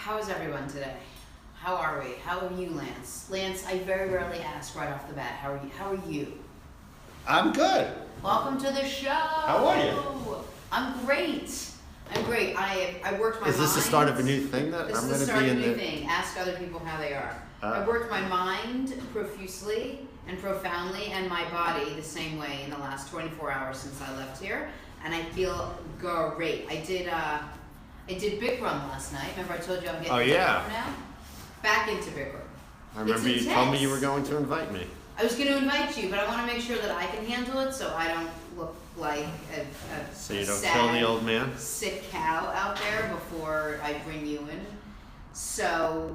How is everyone today? How are we? How are you, Lance? Lance, I very rarely ask right off the bat. How are you? How are you? I'm good. Welcome to the show. How are you? I'm great. I'm great. I worked my mind. Is this the start of a new thing that this I'm going to be be in a new the... thing. Ask other people how they are. I worked my mind profusely and profoundly and my body the same way in the last 24 hours since I left here, and I feel great. I did Bikram last night. Remember I told you I'm getting Bikram now? Back into Bikram. I remember you told me you were going to invite me. I was going to invite you, but I want to make sure that I can handle it so I don't look like a so you don't sad, kill the old man? Sick cow out there before I bring you in. So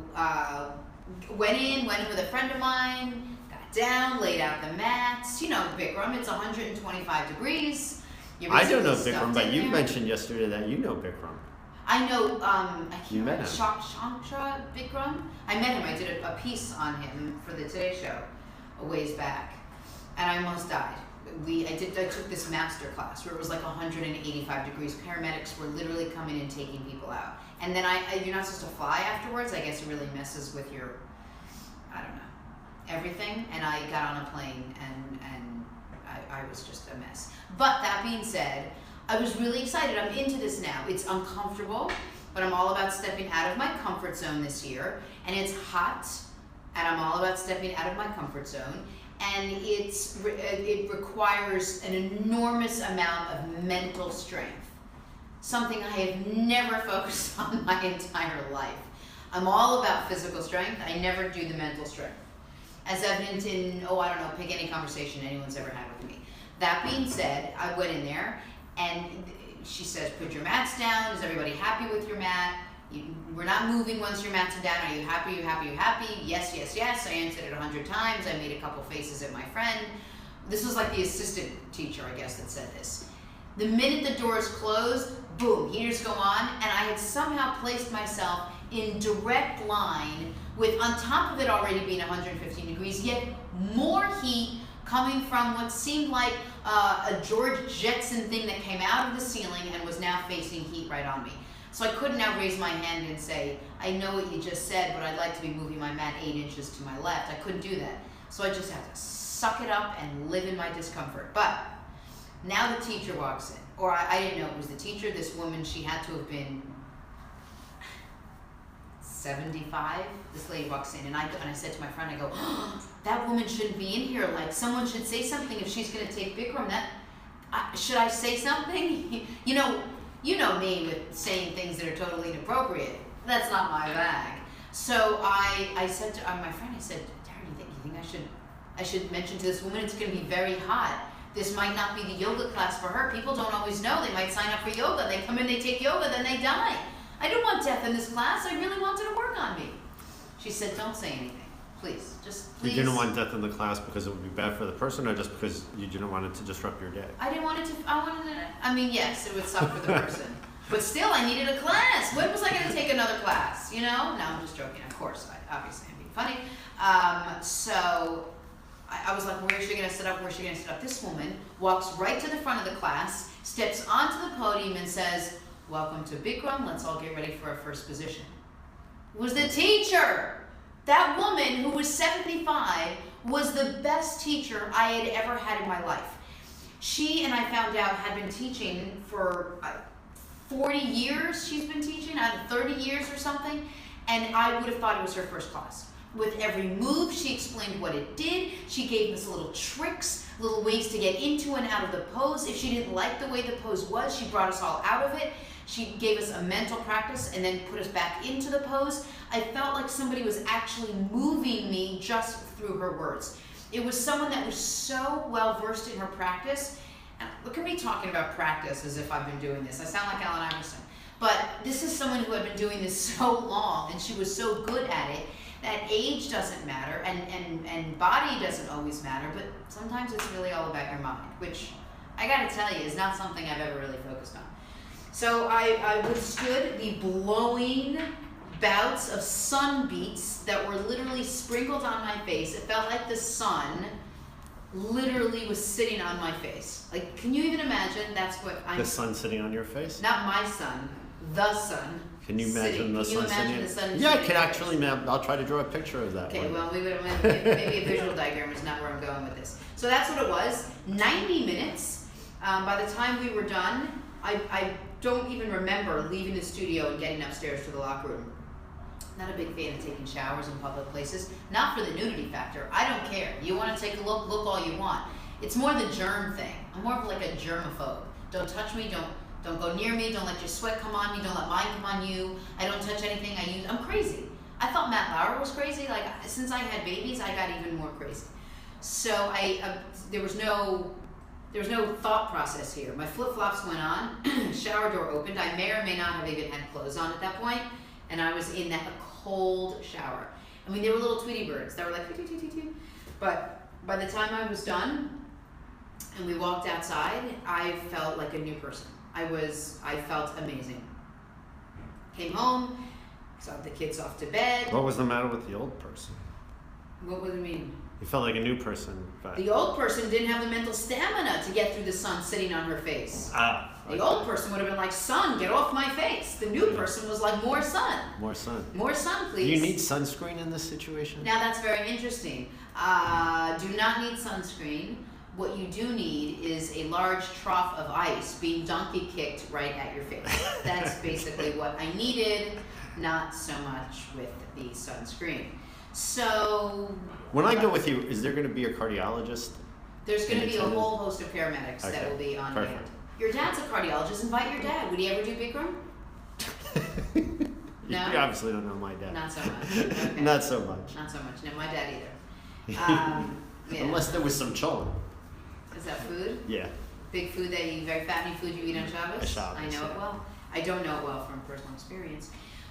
went in with a friend of mine, got down, laid out the mats. You know Bikram, it's 125 degrees. I don't know Bikram, but you mentioned yesterday that you know Bikram. I know, I you met him. Shankra Bikram. I met him. I did a piece on him for the Today Show a ways back, and I almost died. I took this master class where it was like 185 degrees. Paramedics were literally coming and taking people out, and then you're not supposed to fly afterwards. I guess it really messes with your, I don't know, everything. And I got on a plane, and I was just a mess. But that being said, I was really excited. I'm into this now. It's uncomfortable, but I'm all about stepping out of my comfort zone this year. And it's hot, and I'm all about stepping out of my comfort zone. And it requires an enormous amount of mental strength, something I have never focused on my entire life. I'm all about physical strength. I never do the mental strength. As evident in, I don't know, pick any conversation anyone's ever had with me. That being said, I went in there, and she says, put your mats down. Is everybody happy with your mat? We're not moving once your mats are down. Are you happy? You happy? You happy? Yes, yes, yes. I answered it 100 times. I made a couple faces at my friend. This was like the assistant teacher, I guess, that said this. The minute the doors closed, boom, heaters go on, and I had somehow placed myself in direct line with, on top of it already being 115 degrees, yet more heat coming from what seemed like a George Jetson thing that came out of the ceiling and was now facing heat right on me. So I couldn't now raise my hand and say, I know what you just said, but I'd like to be moving my mat 8 inches to my left. I couldn't do that. So I just had to suck it up and live in my discomfort. But now the teacher walks in, or I didn't know it was the teacher. This woman, she had to have been 75. This lady walks in, and I said to my friend, I go, that woman shouldn't be in here. Like, someone should say something if she's going to take Bikram. Should I say something? You know me with saying things that are totally inappropriate. That's not my bag. So I said to my friend, I said, Darren, you think I should mention to this woman it's going to be very hot. This might not be the yoga class for her. People don't always know. They might sign up for yoga. They come in, they take yoga, then they die. I don't want death in this class. I really wanted to work on me. She said, don't say anything. Please, just please. You didn't want death in the class because it would be bad for the person, or just because you didn't want it to disrupt your day? I didn't want it to, I mean, yes, it would suck for the person. But still, I needed a class. When was I going to take another class, you know? No, I'm just joking. Of course, obviously I'm being funny. So I was like, where's she going to sit up? Where's she going to sit up? This woman walks right to the front of the class, steps onto the podium and says, welcome to Bikram. Let's all get ready for our first position. It was the teacher. That woman, who was 75, was the best teacher I had ever had in my life. She, and I found out, had been teaching for 40 years. She's been teaching, 30 years or something, and I would have thought it was her first class. With every move, she explained what it did. She gave us little tricks, little ways to get into and out of the pose. If she didn't like the way the pose was, she brought us all out of it. She gave us a mental practice and then put us back into the pose. I felt like somebody was actually moving me just through her words. It was someone that was so well versed in her practice. And look at me talking about practice as if I've been doing this. I sound like Allen Iverson. But this is someone who had been doing this so long, and she was so good at it that age doesn't matter and body doesn't always matter, but sometimes it's really all about your mind, which I gotta tell you is not something I've ever really focused on. So I withstood the blowing bouts of sun beats that were literally sprinkled on my face. It felt like the sun literally was sitting on my face. Like, can you even imagine? That's what I'm... The sun sitting on your face? Not my sun. the sun. Can you imagine the sun Can you imagine sitting? the sun? Yeah, I sitting can in actually. I'll try to draw a picture of that. Okay, one. well, maybe a visual diagram is not where I'm going with this. So that's what it was. 90 minutes. By the time we were done, I don't even remember leaving the studio and getting upstairs to the locker room. Not a big fan of taking showers in public places. Not for the nudity factor. I don't care. You want to take a look all you want. It's more the germ thing. I'm more of like a germaphobe. Don't touch me. Don't go near me. Don't let your sweat come on me. Don't let mine come on you. I don't touch anything I use. I'm crazy. I thought Matt Lauer was crazy. Like, since I had babies, I got even more crazy. So there was no thought process here. My flip-flops went on. Shower door opened. I may or may not have even had clothes on at that point, and I was in that cold shower. I mean, they were little Tweety birds. They were like, toot, toot, toot, toot. But by the time I was done and we walked outside, I felt like a new person. I felt amazing. Came home, saw the kids off to bed. What was the matter with the old person? What do you mean? You felt like a new person. But... The old person didn't have the mental stamina to get through the sun sitting on her face. The old person would have been like, sun, get off my face. The new person was like, more sun. More sun. More sun, please. Do you need sunscreen in this situation? Now that's very interesting. Do not need sunscreen. What you do need is a large trough of ice being donkey kicked right at your face. That's basically what I needed, not so much with the sunscreen. So... When I go with you, is there going to be a cardiologist? There's going to be a whole host of paramedics that will be on hand. Your dad's a cardiologist. Invite your dad. Would he ever do Bikram? No? You obviously don't know my dad. Not so much. Okay. Not so much. Not so much. No, my dad either. Yeah. Unless there was some cholent. Is that food? Yeah. Big food very fattening food you eat on Shabbos? Shabbos, I know yeah. it well. I don't know it well from personal experience.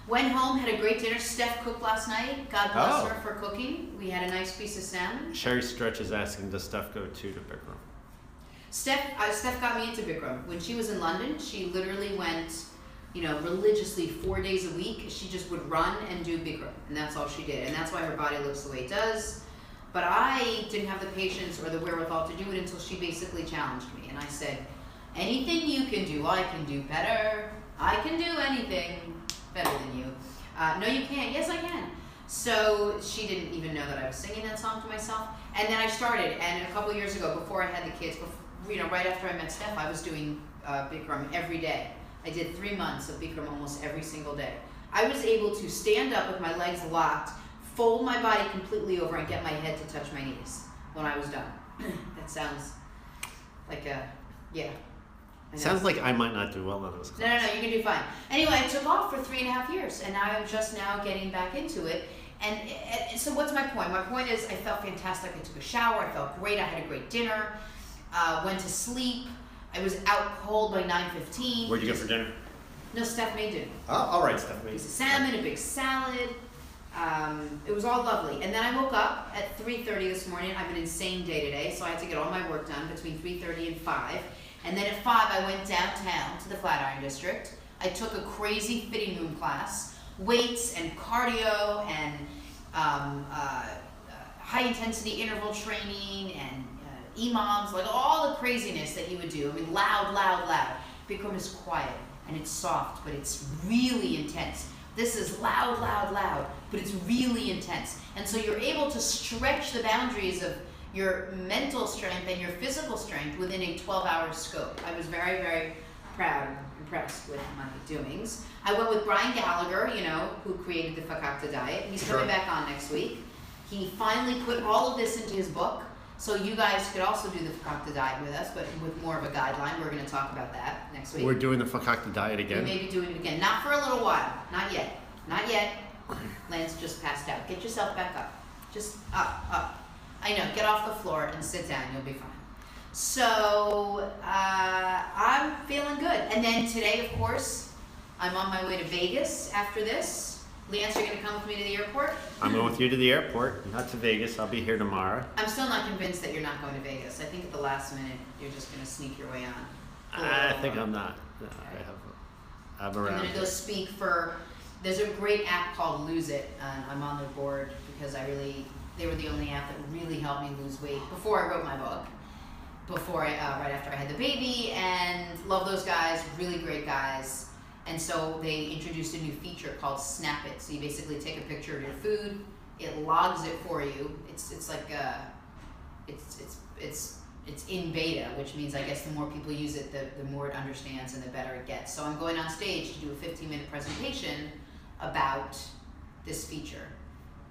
Went home, had a great dinner. Steph cooked last night. God bless her for cooking. We had a nice piece of salmon. Sherry Stretch is asking, does Steph go to Bikram? Steph got me into Bikram. When she was in London, she literally went, religiously 4 days a week. She just would run and do Bikram, and that's all she did. And that's why her body looks the way it does. But I didn't have the patience or the wherewithal to do it until she basically challenged me. And I said, anything you can do, I can do better. I can do anything better than you. No, you can't. Yes, I can. So she didn't even know that I was singing that song to myself. And then I started, and a couple years ago, before I had the kids, right after I met Steph, I was doing Bikram every day. I did 3 months of Bikram almost every single day. I was able to stand up with my legs locked, fold my body completely over, and get my head to touch my knees when I was done. That sounds like Sounds like I might not do well on those classes. No, you can do fine. Anyway, I took off for 3.5 years, and now I'm just now getting back into it. And so what's my point? My point is I felt fantastic. I took a shower. I felt great. I had a great dinner. Went to sleep. I was out cold by 9:15. Where'd you go for dinner? No, Steph made dinner. Oh, all right, Steph made. A piece of salmon, a big salad. It was all lovely. And then I woke up at 3:30 this morning. I have an insane day today, so I had to get all my work done between 3:30 and 5. And then at 5, I went downtown to the Flatiron District. I took a crazy fitting room class, weights and cardio and high-intensity interval training and Emoze, like all the craziness that you would do. I mean, loud. Bikram is quiet and it's soft, but it's really intense. This is loud, but it's really intense. And so you're able to stretch the boundaries of your mental strength and your physical strength within a 12-hour scope. I was very, very proud and impressed with my doings. I went with Brian Gallagher, who created the Fakakta diet. He's coming back on next week. He finally put all of this into his book, so you guys could also do the Fakakta diet with us, but with more of a guideline. We're going to talk about that next week. We're doing the Fakakta diet again? We may be doing it again. Not for a little while. Not yet. Lance just passed out. Get yourself back up. Just up. I know, get off the floor and sit down, you'll be fine. So, I'm feeling good. And then today, of course, I'm on my way to Vegas after this. Lance, you're going to come with me to the airport? I'm going with you to the airport, not to Vegas. I'll be here tomorrow. I'm still not convinced that you're not going to Vegas. I think at the last minute, you're just going to sneak your way on. I think I'm not. No, I'm around. I'm going to go speak for... There's a great app called Lose It, and I'm on their board because they were the only app that really helped me lose weight before I wrote my book, right after I had the baby, and love those guys, really great guys. And so they introduced a new feature called Snap It. So you basically take a picture of your food, it logs it for you. It's like it's in beta, which means I guess the more people use it, the more it understands and the better it gets. So I'm going on stage to do a 15-minute presentation about this feature.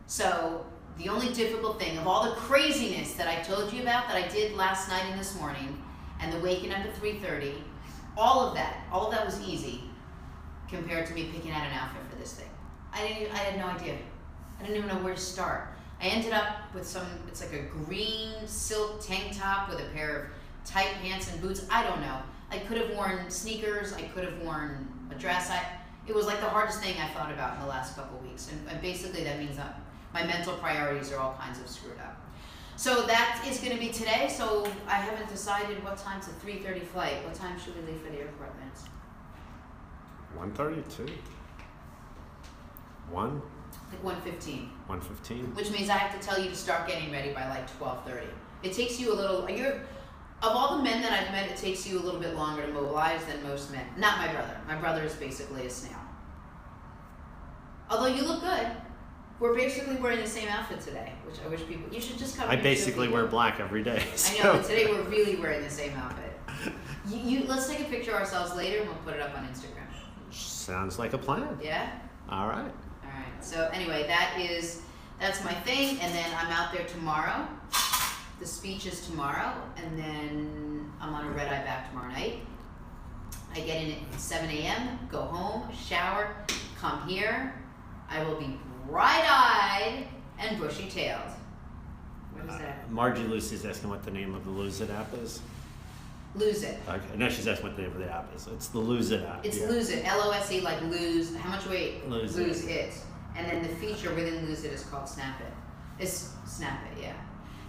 So the only difficult thing of all the craziness that I told you about that I did last night and this morning, and the waking up at 3:30, all of that was easy compared to me picking out an outfit for this thing. I had no idea. I didn't even know where to start. I ended up with it's like a green silk tank top with a pair of tight pants and boots. I don't know. I could have worn sneakers. I could have worn a dress. It was like the hardest thing I thought about in the last couple of weeks. And basically that means that my mental priorities are all kinds of screwed up. So that is going to be today. So I haven't decided what time's a 3:30 flight. What time should we leave for the airport, Vince? 1:32. 1? Like 1:15. 1:15. Which means I have to tell you to start getting ready by like 12:30. It takes you a little. Of all the men that I've met, it takes you a little bit longer to mobilize than most men. Not my brother. My brother is basically a snail. Although you look good. We're basically wearing the same outfit today, which I wish people. You should just come. I basically wear black every day. So. I know, but today we're really wearing the same outfit. Let's take a picture of ourselves later and we'll put it up on Instagram. Sounds like a plan. Yeah. All right. All right. So anyway, that's my thing, and then I'm out there tomorrow. The speech is tomorrow, and then I'm on a red eye back tomorrow night. I get in at 7 a.m., go home, shower, come here. I will be bright-eyed and bushy-tailed. What is that? Margie Lucy's asking what the name of the Lose It app is. Lose It. Okay. No, she's asking what the name of the app is. It's the Lose It app. It's Lose It. L-O-S-E, like lose. How much weight? Lose it. And then the feature within Lose It is called Snap It. It's Snap It, yeah.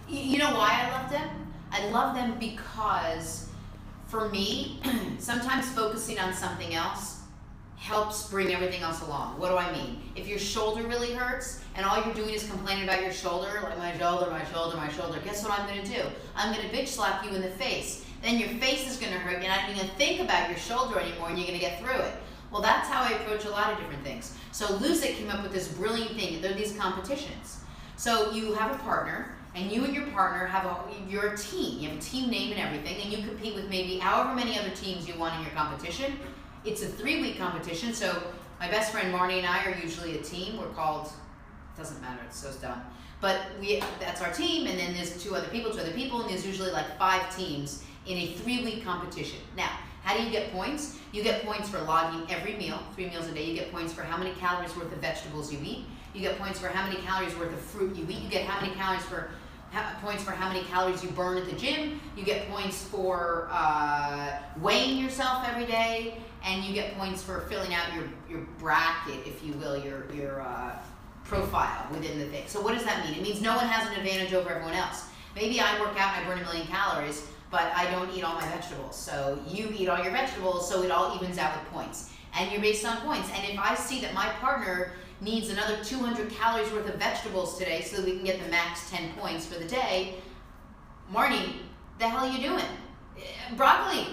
You know why I love them? I love them because, for me, sometimes focusing on something else helps bring everything else along. What do I mean? If your shoulder really hurts and all you're doing is complaining about your shoulder, like my shoulder, guess what I'm going to do? I'm going to bitch slap you in the face. Then your face is going to hurt. You're not even going to think about your shoulder anymore and you're going to get through it. Well, that's how I approach a lot of different things. So Lose It came up with this brilliant thing. There are these competitions. So you have a partner, and you and your partner you're a team. You have a team name and everything, and you compete with maybe however many other teams you want in your competition. It's a 3-week competition, so my best friend Marnie and I are usually a team. We're called, doesn't matter, it's so dumb. But that's our team, and then there's two other people, and there's usually like 5 teams in a 3-week competition. Now, how do you get points? You get points for logging every meal, 3 meals a day. You get points for how many calories worth of vegetables you eat. You get points for how many calories worth of fruit you eat. You get points for how many calories you burn at the gym. You get points for weighing yourself every day. And you get points for filling out your bracket, if you will, your profile within the thing. So what does that mean? It means no one has an advantage over everyone else. Maybe I work out and I burn 1 million calories, but I don't eat all my vegetables. So you eat all your vegetables, so it all evens out with points. And you're based on points. And if I see that my partner needs another 200 calories worth of vegetables today so that we can get the max 10 points for the day, Marnie, the hell are you doing? Broccoli,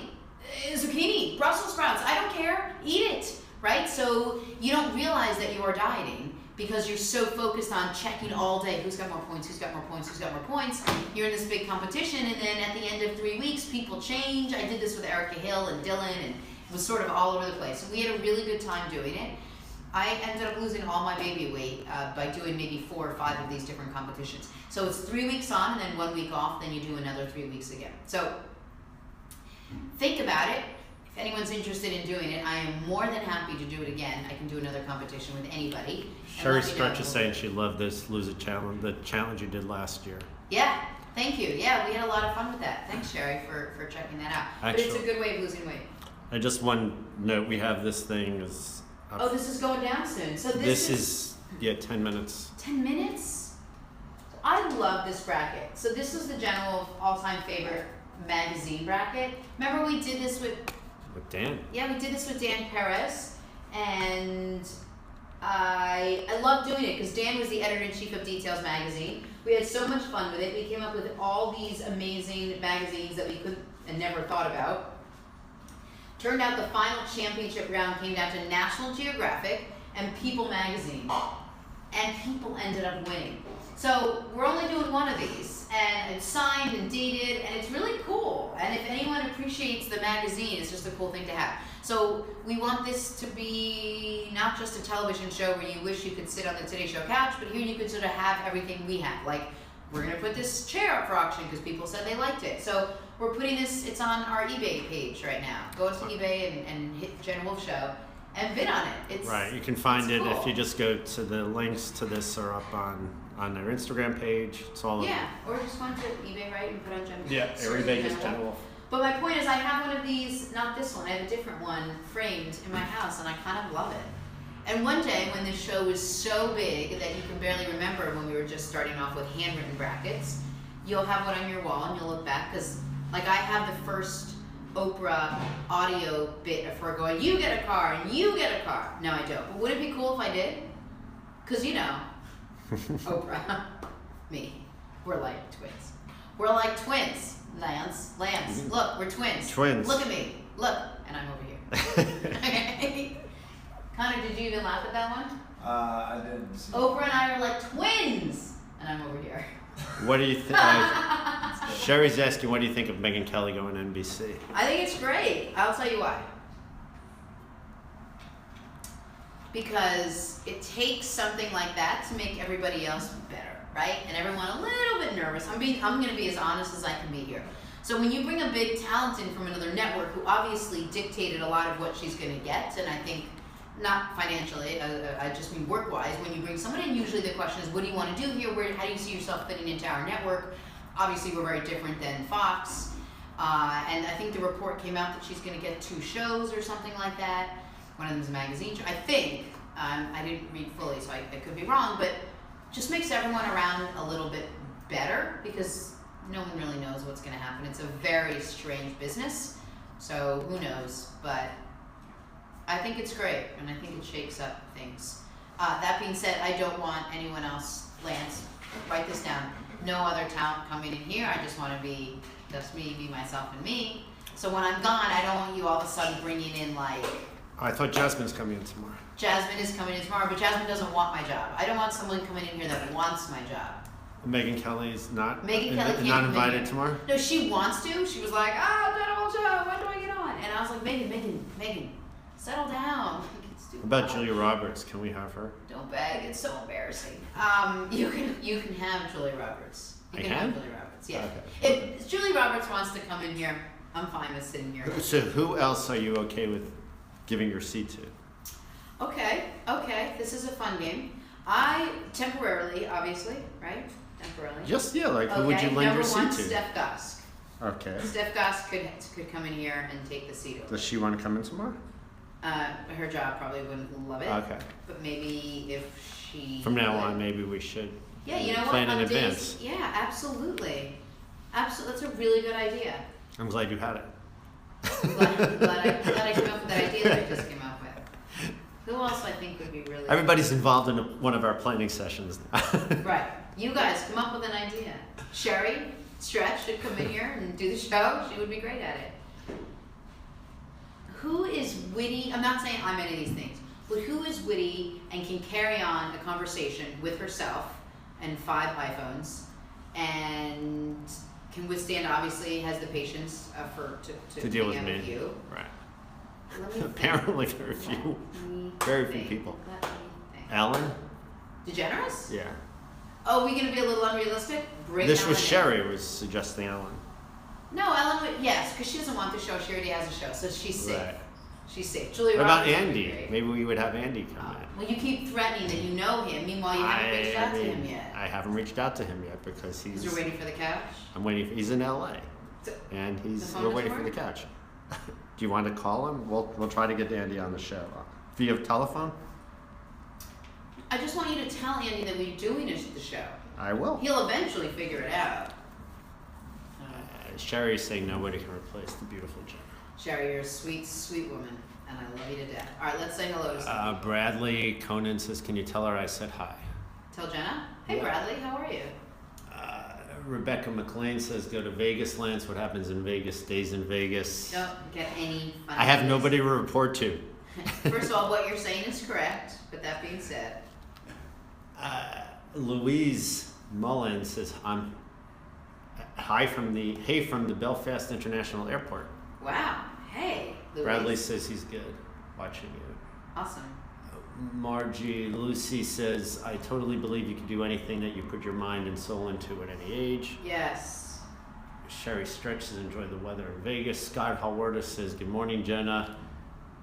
zucchini, Brussels sprouts, I don't care, eat it, right? So you don't realize that you are dieting because you're so focused on checking all day, who's got more points, who's got more points, who's got more points. You're in this big competition, and then at the end of 3 weeks, people change. I did this with Erica Hill and Dylan, and it was sort of all over the place. And we had a really good time doing it. I ended up losing all my baby weight by doing maybe 4 or 5 of these different competitions. So it's 3 weeks on, and then 1 week off, then you do another 3 weeks again. So think about it. If anyone's interested in doing it, I am more than happy to do it again. I can do another competition with anybody. Sherry Stretch is saying she loved this Lose It challenge, the challenge you did last year. Yeah, thank you. Yeah, we had a lot of fun with that. Thanks, Sherry, for checking that out. Actually, but it's a good way of losing weight. I just one note, we have this thing is up. Oh, this is going down soon. So this is 10 minutes. 10 minutes? I love this bracket. So this is the general all-time favorite magazine bracket. Remember we did this with Dan? Yeah, we did this with Dan Perez, and I love doing it because Dan was the editor-in-chief of Details magazine. We had so much fun with it. We came up with all these amazing magazines that we could and never thought about. Turned out the final championship round came down to National Geographic and People magazine. And People ended up winning. So we're only doing one of these, and it's signed and dated, and it's really cool. And if anyone appreciates the magazine, it's just a cool thing to have. So we want this to be not just a television show where you wish you could sit on the Today Show couch, but here you could sort of have everything we have. Like, we're gonna put this chair up for auction because people said they liked it. So we're putting this, it's on our eBay page right now. Go to eBay and hit Jen Wolf Show and bid on it. It's right. You can find it cool. if you just go to the links to this are up on their Instagram page. It's all yeah, or just go to eBay, right, and put on Jen. Yeah, eBay is Jen Wolf. But my point is, I have one of these, not this one, I have a different one framed in my house, and I kind of love it. And one day, when this show was so big that you can barely remember when we were just starting off with handwritten brackets, you'll have one on your wall and you'll look back, because like I have the first Oprah audio bit of her going, you get a car and you get a car. No, I don't. But would it be cool if I did? Because you know, Oprah, me, we're like twins. We're like twins, Lance, look, we're twins. Twins. Look at me, look, and I'm over here. Connor, did you even laugh at that one? I didn't see Oprah and I are like twins, and I'm over here. What do you think? Sherry's asking, what do you think of Megyn Kelly going to NBC? I think it's great. I'll tell you why. Because it takes something like that to make everybody else better, right? And everyone a little bit nervous. I'm going to be as honest as I can be here. So when you bring a big talent in from another network who obviously dictated a lot of what she's going to get, and I think not financially, I just mean work-wise, when you bring someone in, usually the question is, what do you want to do here? How do you see yourself fitting into our network? Obviously, we're very different than Fox. And I think the report came out that she's going to get 2 shows or something like that. One of them is a magazine show. I think, I didn't read fully, so I could be wrong, but just makes everyone around a little bit better because no one really knows what's going to happen. It's a very strange business, so who knows, but I think it's great, and I think it shakes up things. That being said, I don't want anyone else, Lance, write this down, no other talent coming in here. I just want to be just me, be myself, and me. So when I'm gone, I don't want you all of a sudden bringing in like... I thought Jasmine's coming in tomorrow. Jasmine is coming in tomorrow, but Jasmine doesn't want my job. I don't want someone coming in here that wants my job. Megyn Kelly's not Megyn Kelly can't not come invited in here. tomorrow? No, she wants to. She was like, General Joe, when do I get on? And I was like, Megyn, settle down. What about Julia Roberts? Can we have her? Don't beg. It's so embarrassing. You can have Julia Roberts. You can have Julia Roberts. Yeah. Okay. If Julia Roberts wants to come in here, I'm fine with sitting here. So who else are you okay with giving your seat to? Okay. This is a fun game. I temporarily, obviously, right? Temporarily. Just like who would you lend your seat to? Number 1, Steph Gosk. Okay. Steph Gosk could come in here and take the seat over. Does she want to come in tomorrow? Her job probably wouldn't love it. Okay. But maybe if she... From now on, maybe we should plan in advance. Yeah, absolutely. That's a really good idea. I'm glad you had it. I'm glad I came up with that idea that I just came up with. Who else I think would be really... Everybody's involved in one of our planning sessions. Right. You guys come up with an idea. Sherry Stretch should come in here and do the show. She would be great at it. Who is witty? I'm not saying I'm any of these things, but who is witty and can carry on a conversation with herself and 5 iPhones and can withstand, obviously, has the patience to deal with hang out me. You. Right. Let me Apparently think. there are Very few people. Let me think. Ellen? DeGeneres? Yeah. Oh, are we going to be a little unrealistic? Bring This Ellen was in. Sherry was suggesting Ellen. No, Ellen would, yes, because she doesn't want the show. She already has a show, so she's safe. Right. She's safe. Julia What about Roberts would be Andy? great. Maybe we would have Andy come in. Well, you keep threatening that you know him. Meanwhile, you haven't reached out to him yet. I haven't reached out to him yet because he's. Because you're waiting for the couch? I'm waiting. He's in LA, So- and The phone we're doesn't waiting for the work? couch. Do you want to call him? We'll try to get Andy on the show via telephone. I just want you to tell Andy that we're doing the show. I will. He'll eventually figure it out. Sherry's saying nobody can replace the beautiful Jenna. Sherry, you're a sweet, sweet woman, and I love you to death. All right, let's say hello to someone. Bradley Conan says, "Can you tell her I said hi?" Tell Jenna. Hey, Yeah. Bradley, how are you? Rebecca McLean says, go to Vegas, Lance. What happens in Vegas stays in Vegas. Don't get any fun. I have nobody to report to. First of all, what you're saying is correct, but that being said. Louise Mullen says, hey from the Belfast International Airport. Wow. Hey, Louise. Bradley says he's good watching you. Awesome. Margie Lucy says, I totally believe you can do anything that you put your mind and soul into at any age. Yes. Sherry Stretch says, enjoy the weather in Vegas. Scott Hawarda says, good morning, Jenna.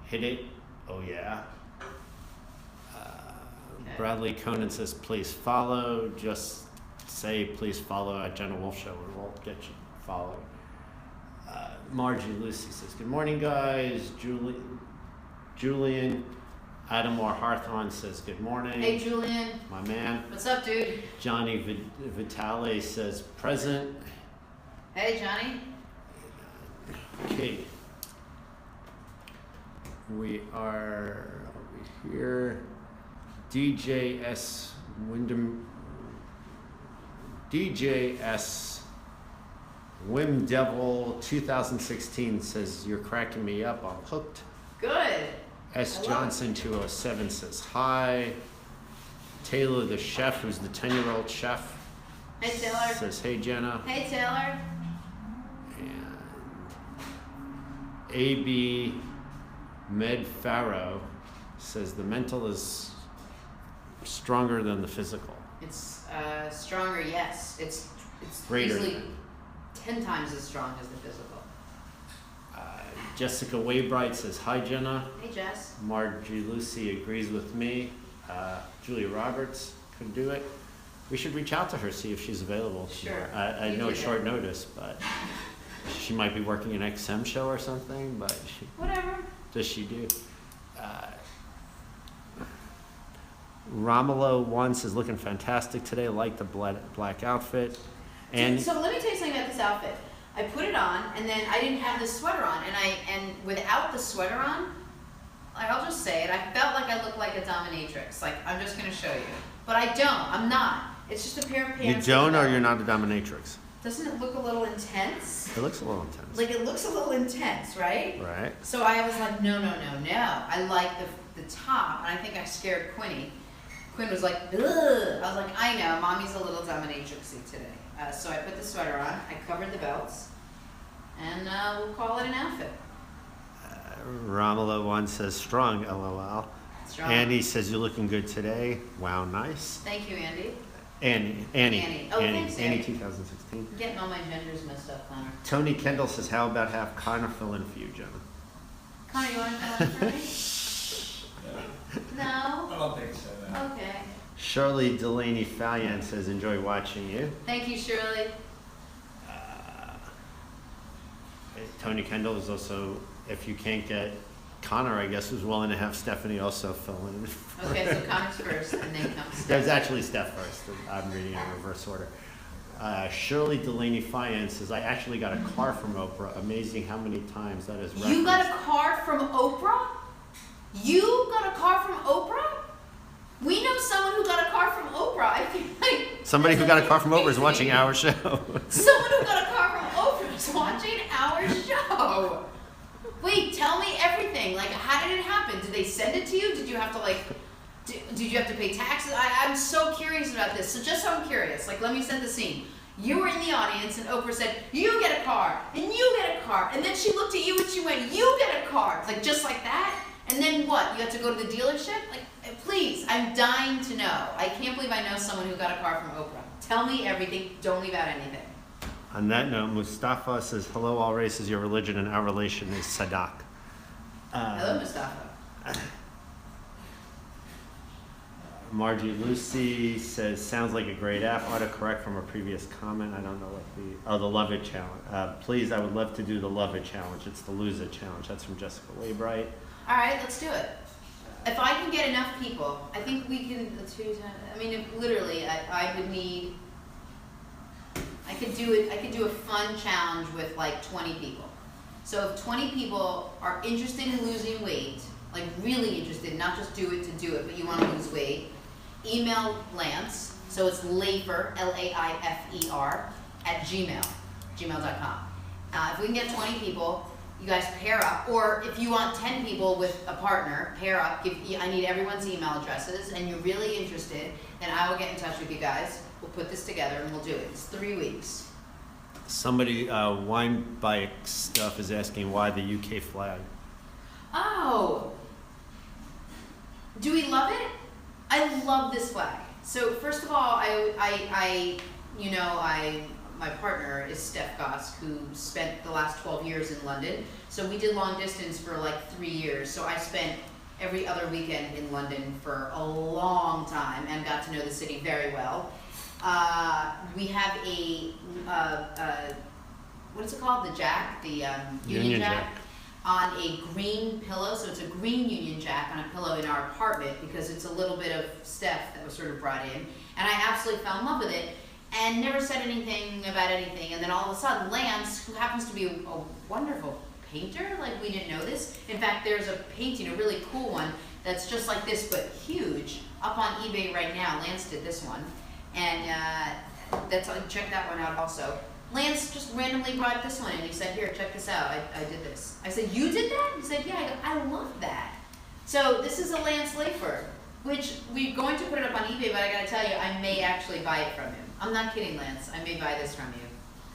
Hit it. Oh, yeah. Okay. Bradley Conan says, please follow. Just say, please follow at Jenna Wolf Show and we'll get you followed. Margie Lucy says, good morning, guys. Julian Adam or Harthon says, good morning. Hey, Julian. My man. What's up, dude? Johnny Vitale says, present. Hey, Johnny. Okay. We are over here. DJS Wim Devil 2016 says, you're cracking me up. I'm hooked. Good. S. Johnson 207 says hi. Taylor the chef, who's the 10-year-old chef, Hey, Taylor. says, hey, Jenna. Hey, Taylor. And A.B. Medfaro says, the mental is stronger than the physical. It's stronger, yes. It's Greater easily than. 10 times as strong as the physical. Jessica Waybright says, hi, Jenna. Hey, Jess. Margie Lucy agrees with me. Julia Roberts could do it. We should reach out to her, see if she's available. Sure. I You know do it's that. short notice, but she might be working an XM show or something, but Whatever. does she do? Romulo once is looking fantastic today. Like the black outfit. And So let me tell you something about this outfit. I put it on, and then I didn't have this sweater on, and without the sweater on, like, I'll just say it, I felt like I looked like a dominatrix. Like, I'm just gonna show you, but I don't. I'm not. It's just a pair of you pants. don't, or you're not a dominatrix? Doesn't it look a little intense? It looks a little intense. Like, it looks a little intense, right? Right. So I was like, no. I like the top, and I think I scared Quinny. Quinn was like, ugh. I was like, I know, mommy's a little dominatrixy today. So I put the sweater on, I covered the belts, and we'll call it an outfit. Romulo one says strong, LOL. Strong. Andy says you're looking good today. Wow, nice. Thank you, Andy. Annie. Oh, thanks, Annie Andy. 2016. I'm getting all my genders messed up, Connor. Tony Kendall says, how about have Connor fill in for you, Jenna? Connor, you want to fill in for me? No? I don't think so, no. Okay. Shirley Delaney Fallion says, enjoy watching you. Thank you, Shirley. Tony Kendall is also, if you can't get Connor, I guess, was willing to have Stephanie also fill in. Okay, so Connor's first, and then comes There's Steph. actually Steph first. I'm reading in reverse order. Shirley Delaney Fallion says, I actually got a car from Oprah. Amazing how many times that is referenced. You got a car from Oprah? You got a car from Oprah? We know someone who got a car from Oprah. I feel like Somebody who got a car from Oprah is watching amazing. our show. Someone who got a car from Oprah is watching our show. Wait, tell me everything. Like, how did it happen? Did they send it to you? Did you have to did you have to pay taxes? I'm so curious about this. So just so I'm curious, like, let me set the scene. You were in the audience and Oprah said, you get a car, and you get a car. And then she looked at you and she went, you get a car. Like, just like that? And then what? You have to go to the dealership? Like, please, I'm dying to know. I can't believe I know someone who got a car from Oprah. Tell me everything. Don't leave out anything. On that note, Mustafa says, hello, all races, your religion and our relation is Sadak. Hello, Mustafa. Margie Lucy says, sounds like a great app. Autocorrect from a previous comment. I don't know what the Love It Challenge. Please, I would love to do the Love It Challenge. It's the Lose It Challenge. That's from Jessica Waybright. All right, let's do it. If I can get enough people, I think we can, I mean, literally, I would need, I could do a fun challenge with like 20 people. So if 20 people are interested in losing weight, like really interested, not just do it to do it, but you want to lose weight, email Lance, so it's Laifer, Laifer, at gmail.com. If we can get 20 people, you guys pair up, or if you want 10 people with a partner, pair up. I need everyone's email addresses, and you're really interested, then I will get in touch with you guys. We'll put this together and we'll do it. It's 3 weeks. Somebody, Wine Bike Stuff is asking why the UK flag. Oh, do we love it? I love this flag. So first of all, my partner is Steph Gosk, who spent the last 12 years in London. So we did long distance for like 3 years. So I spent every other weekend in London for a long time and got to know the city very well. We have a what is it called? The Jack, the Union Jack, on a green pillow. So it's a green Union Jack on a pillow in our apartment because it's a little bit of Steph that was sort of brought in. And I absolutely fell in love with it and never said anything about anything. And then all of a sudden, Lance, who happens to be a wonderful painter, like we didn't know this. In fact, there's a painting, a really cool one, that's just like this but huge, up on eBay right now. Lance did this one. And check that one out also. Lance just randomly brought this one and he said, here, check this out, I did this. I said, you did that? He said, yeah. I go, I love that. So this is a Lance Lafer, which we're going to put it up on eBay, but I gotta tell you, I may actually buy it from him. I'm not kidding, Lance. I may buy this from you.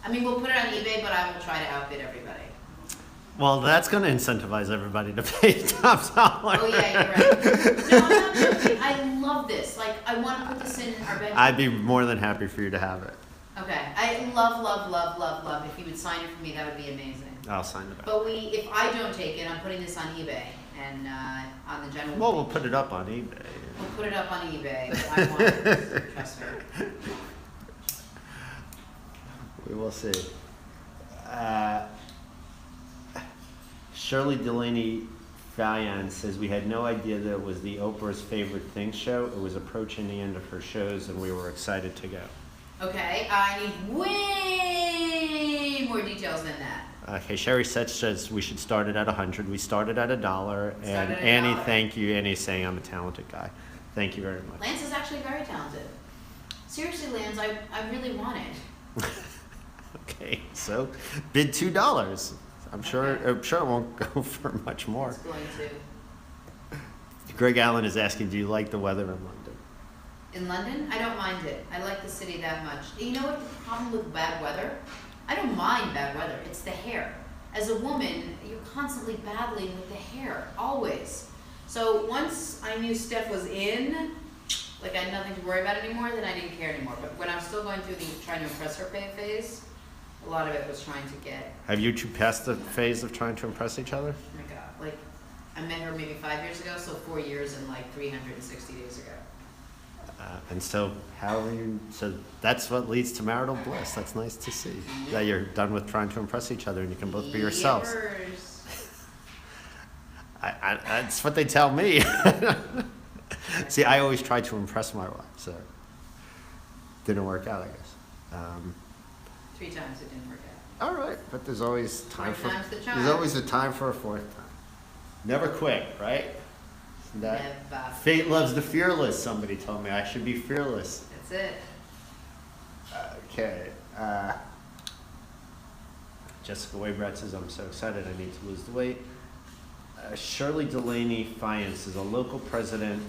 I mean, we'll put it on eBay, but I will try to outbid everybody. Well, that's going to incentivize everybody to pay top dollar. Oh yeah, you're right. No, I'm not joking. I love this. Like, I want to put this in our bedroom. I'd be more than happy for you to have it. Okay. I love. If you would sign it for me, that would be amazing. I'll sign it back. But if I don't take it, I'm putting this on eBay and on the general. Well, we'll put it up on eBay. We'll put it up on eBay. I want it. Trust me. We will see. Shirley Delaney Fallon says, we had no idea that it was the Oprah's Favorite Things show. It was approaching the end of her shows and we were excited to go. Okay, I need way more details than that. Okay, Sherry says we should start it at 100. We started at $1. And Annie, thank you. Annie's saying I'm a talented guy. Thank you very much. Lance is actually very talented. Seriously, Lance, I really want it. Okay, so bid $2. I'm sure it won't go for much more. It's going to. Greg Allen is asking, do you like the weather in London? In London? I don't mind it. I like the city that much. You know what the problem with bad weather? I don't mind bad weather. It's the hair. As a woman, you're constantly battling with the hair, always. So once I knew Steph was in, like I had nothing to worry about anymore, then I didn't care anymore. But when I was still going through the trying to impress her phase, a lot of it was trying to get. Have you two passed the phase of trying to impress each other? Oh my God. Like, I met her maybe 5 years ago, so 4 years and like 360 days ago. And so, so that's what leads to marital bliss. That's nice to see. That you're done with trying to impress each other and you can both be yourselves. That's what they tell me. See, I always try to impress my wife, so didn't work out, I guess. 3 times it didn't work out. All right, but there's always time for. There's always a time for a 4th time. Never quit, right? Never. Fate loves the fearless. Somebody told me I should be fearless. That's it. Okay. Jessica Waybrat says, I'm so excited I need to lose the weight. Shirley Delaney Fiance is a local president.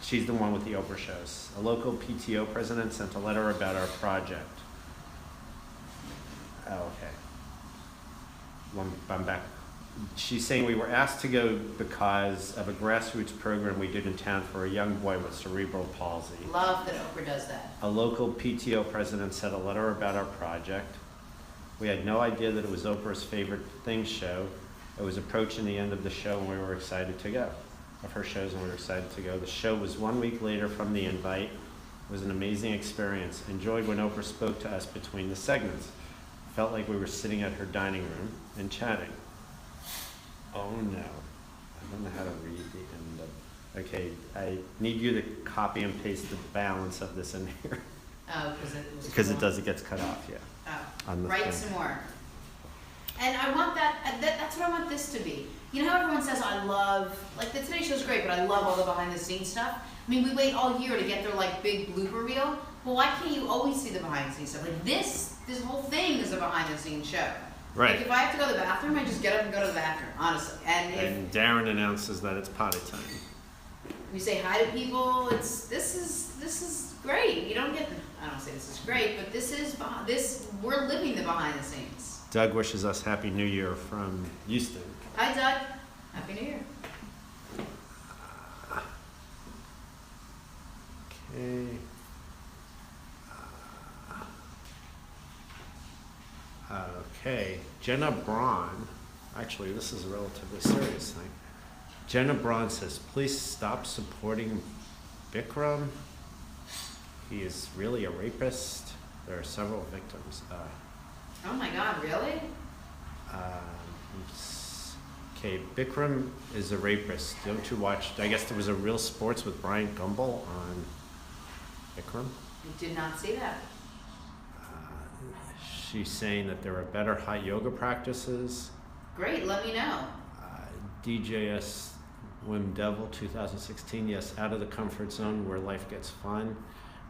She's the one with the Oprah shows. A local PTO president sent a letter about our project. Oh, okay. I'm back. She's saying we were asked to go because of a grassroots program we did in town for a young boy with cerebral palsy. Love that Oprah does that. A local PTO president sent a letter about our project. We had no idea that it was Oprah's Favorite Things show. It was approaching the end of the show and we were excited to go. Of her shows and we were excited to go. The show was 1 week later from the invite. It was an amazing experience. Enjoyed when Oprah spoke to us between the segments. Felt like we were sitting at her dining room and chatting. Oh no, I don't know how to read the end of. Okay, I need you to copy and paste the balance of this in here. Oh, because it does, it gets cut off, yeah. Oh, On the write thing. some more. And I want that's what I want this to be. You know how everyone says, I love, like the Today Show's great, but I love all the behind the scenes stuff? I mean, we wait all year to get their like big blooper reel. Well, why can't you always see the behind the scenes stuff? Like this whole thing is a behind the scenes show. Right. Like if I have to go to the bathroom, I just get up and go to the bathroom, honestly. And Darren announces that it's potty time. We say hi to people. This is great. You don't get, I don't say this is great, but we're living the behind the scenes. Doug wishes us Happy New Year from Houston. Hi, Doug. Happy New Year. Okay. Okay. Jenna Braun. Actually, this is a relatively serious thing. Jenna Braun says, please stop supporting Bikram. He is really a rapist. There are several victims. Oh my God, really? Okay, Bikram is a rapist. Don't you watch? I guess there was a Real Sports with Brian Gumbel on Bikram. I did not see that. She's saying that there are better hot yoga practices. Great, let me know. DJS Wim Devil 2016. Yes, out of the comfort zone where life gets fun.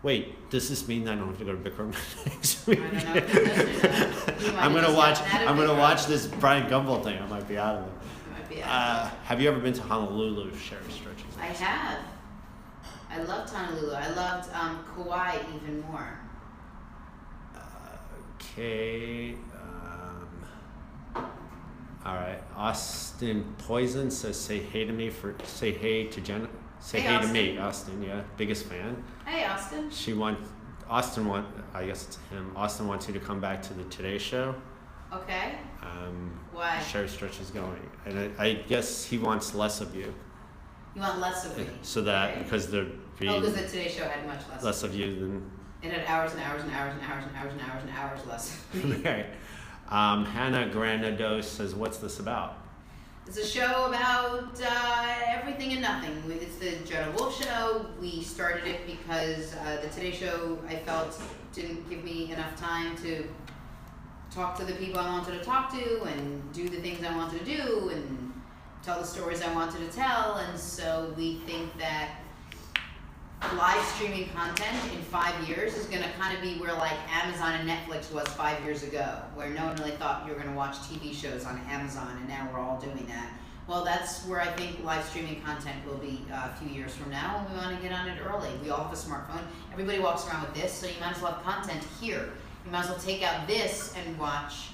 Wait, does this mean that I don't have to go to Bikram next week? I don't know if it does or not. I'm gonna watch this Brian Gumbel thing. I might be out of it. You might be out of it. Have you ever been to Honolulu, Sherry Stretching? I have. I loved Honolulu. I loved Kauai even more. Okay. All right. Austin Poison says, say hey to Jenna. Say hey to me, Austin. Yeah, biggest fan. Hey, Austin. I guess it's him. Austin wants you to come back to the Today Show. Okay. Why? Sherry Stretch is going, and I guess he wants less of you. You want less of me. So that okay. because the because the Today Show had much less of you than. It had hours and hours and hours and hours and hours and hours and hours less. Right. Hannah Granados says, what's this about? It's a show about everything and nothing. It's the Jonah Wolf Show. We started it because the Today Show, I felt, didn't give me enough time to talk to the people I wanted to talk to and do the things I wanted to do and tell the stories I wanted to tell. And so we think that live streaming content in 5 years is going to kind of be where like Amazon and Netflix was 5 years ago, where no one really thought you were going to watch TV shows on Amazon, and now we're all doing that. Well, that's where I think live streaming content will be a few years from now, and we want to get on it early. We all have a smartphone. Everybody walks around with this, so you might as well have content here. You might as well take out this and watch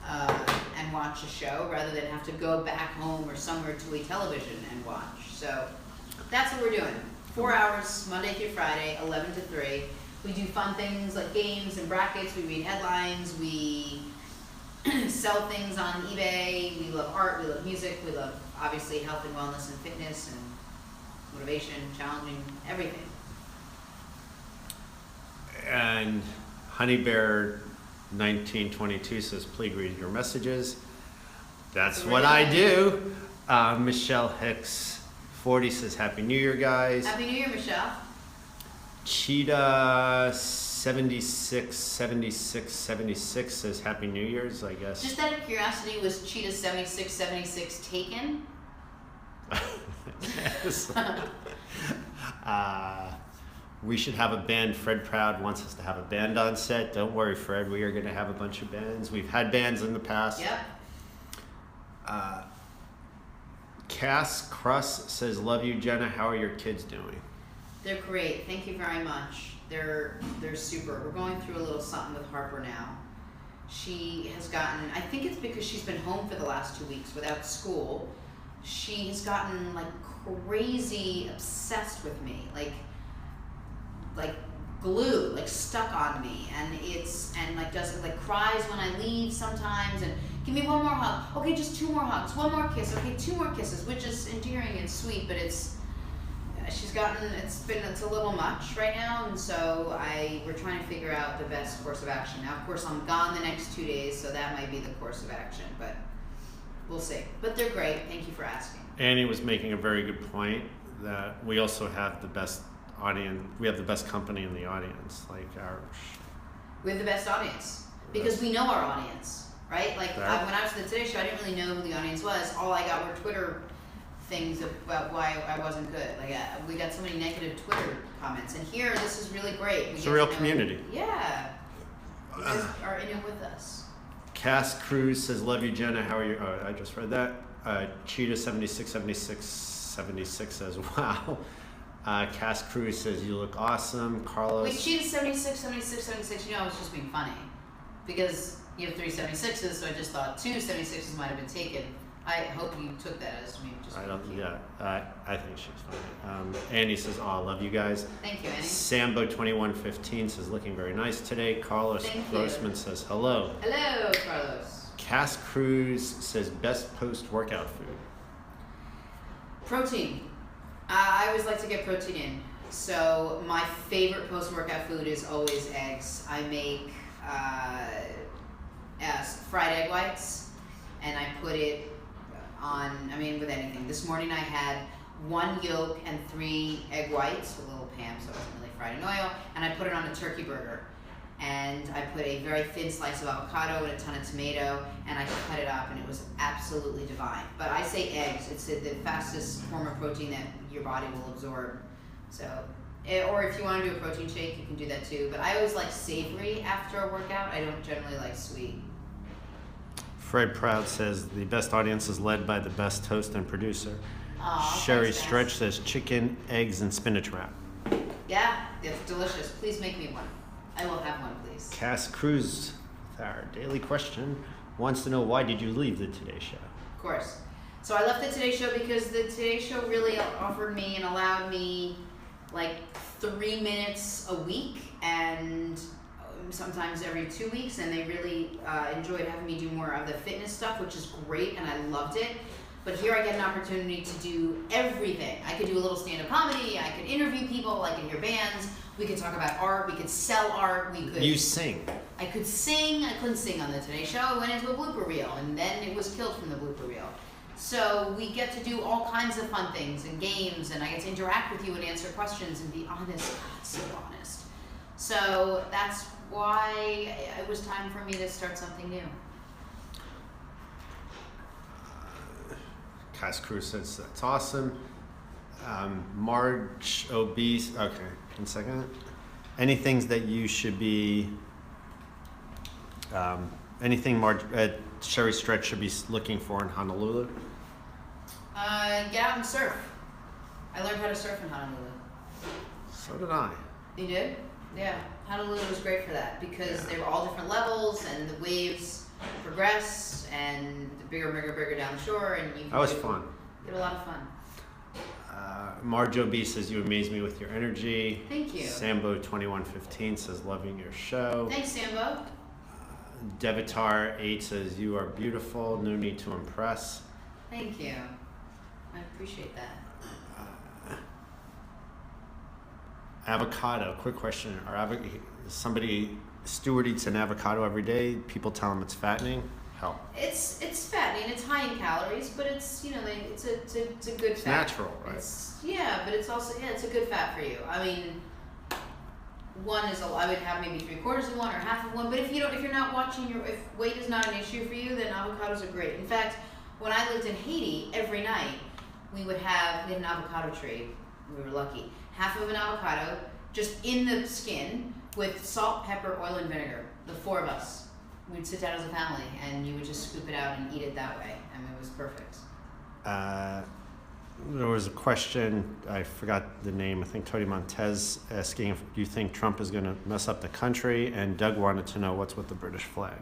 a show rather than have to go back home or somewhere to a television and watch. So that's what we're doing. 4 hours, Monday through Friday, 11 to 3. We do fun things like games and brackets. We read headlines. We sell things on eBay. We love art. We love music. We love, obviously, health and wellness and fitness and motivation, challenging, everything. And Honeybear 1922 says, please read your messages. That's what I do. Michelle Hicks 40 says, Happy New Year, guys. Happy New Year, Michelle. Cheetah 76 says, Happy New Year's, I guess. Just out of curiosity, was Cheetah 76 taken? Yes. We should have a band. Fred Proud wants us to have a band on set. Don't worry, Fred. We are going to have a bunch of bands. We've had bands in the past. Yep. Cass Cruss says, love you, Jenna. How are your kids doing? They're great. Thank you very much. They're super. We're going through a little something with Harper now. She has gotten, I think it's because she's been home for the last 2 weeks without school. She has gotten like crazy obsessed with me. Like glue, like stuck on me, and doesn't like cries when I leave sometimes, and give me one more hug. Okay, just 2 more hugs. One more kiss. Okay, 2 more kisses, which is endearing and sweet, but it's a little much right now, and so we're trying to figure out the best course of action. Now, of course, I'm gone the next 2 days, so that might be the course of action, but we'll see. But they're great. Thank you for asking. Annie was making a very good point that we also have the best audience. We have the best company in the audience, like our. We have the best audience because we know our audience. right? Like when I was at the Today Show, I didn't really know who the audience was. All I got were Twitter things about why I wasn't good. Like we got so many negative Twitter comments, and here this is really great. It's a real community. Yeah, you guys are in it with us. Cass Cruz says, "Love you, Jenna. How are you?" Oh, I just read that. Cheetah 76 says, "Wow." Cass Cruz says, "You look awesome." Carlos. Wait, Cheetah 76. You know, I was just being funny because you have 3 76s, so I just thought 2 76s might have been taken. I hope you took that as me just. I don't. Yeah, I think she's funny. Annie says, "Oh, I love you guys." Thank you, Annie. Sambo 2115 says, "Looking very nice today." Carlos Grossman says, "Hello." Hello, Carlos. Cass Cruz says, "Best post-workout food." Protein. I always like to get protein in. So my favorite post-workout food is always eggs. I make fried egg whites, and I put it on, with anything. This morning I had 1 yolk and 3 egg whites, a little Pam, so it wasn't really fried in oil, and I put it on a turkey burger. And I put a very thin slice of avocado and a ton of tomato, and I cut it up, and it was absolutely divine. But I say eggs. It's the fastest form of protein that your body will absorb. So, or if you want to do a protein shake, you can do that too. But I always like savory after a workout. I don't generally like sweet. Fred Proud says, "The best audience is led by the best host and producer." Aww, Sherry Stretch says, "Chicken, eggs, and spinach wrap." Yeah, it's delicious. Please make me one. I will have one, please. Cass Cruz, with our daily question, wants to know, why did you leave the Today Show? Of course. So I left the Today Show because the Today Show really offered me and allowed me like 3 minutes a week, and sometimes every 2 weeks, and they really enjoyed having me do more of the fitness stuff, which is great, and I loved it. But here I get an opportunity to do everything. I could do a little stand-up comedy, I could interview people, I could hear bands, we could talk about art, we could sell art, we could... You sing. I could sing. I couldn't sing on the Today Show. I went into a blooper reel, and then it was killed from the blooper reel. So we get to do all kinds of fun things and games, and I get to interact with you and answer questions and be honest. God, so honest. So that's why it was time for me to start something new. Cass Cruz says, "That's awesome." Marge Obese, okay, 1 second. Any things that you should be, Sherry Stretch should be looking for in Honolulu? Get out and surf. I learned how to surf in Honolulu. So did I. You did? Yeah. Honolulu was great for that because they were all different levels, and the waves progress, and the bigger down the shore, and you. That was fun. Did a lot of fun. Marjo B says, "You amaze me with your energy." Thank you. Sambo 2115 says, "Loving your show." Thanks, Sambo. Devitar 8 says, "You are beautiful. No need to impress." Thank you. I appreciate that. Avocado. Quick question: somebody steward eats an avocado every day? People tell them it's fattening. Hell. It's fattening. It's high in calories, but it's it's a good it's fat. Natural, right? But it's also it's a good fat for you. I mean, one is I would have maybe 3/4 of one or half of one. But if you're not watching if weight is not an issue for you, then avocados are great. In fact, when I lived in Haiti, every night we had an avocado tree. We were lucky. Half of an avocado, just in the skin, with salt, pepper, oil, and vinegar. The 4 of us. We'd sit down as a family, and you would just scoop it out and eat it that way. I mean, it was perfect. There was a question, I forgot the name, I think Tony Montez asking if you think Trump is going to mess up the country, and Doug wanted to know what's with the British flag.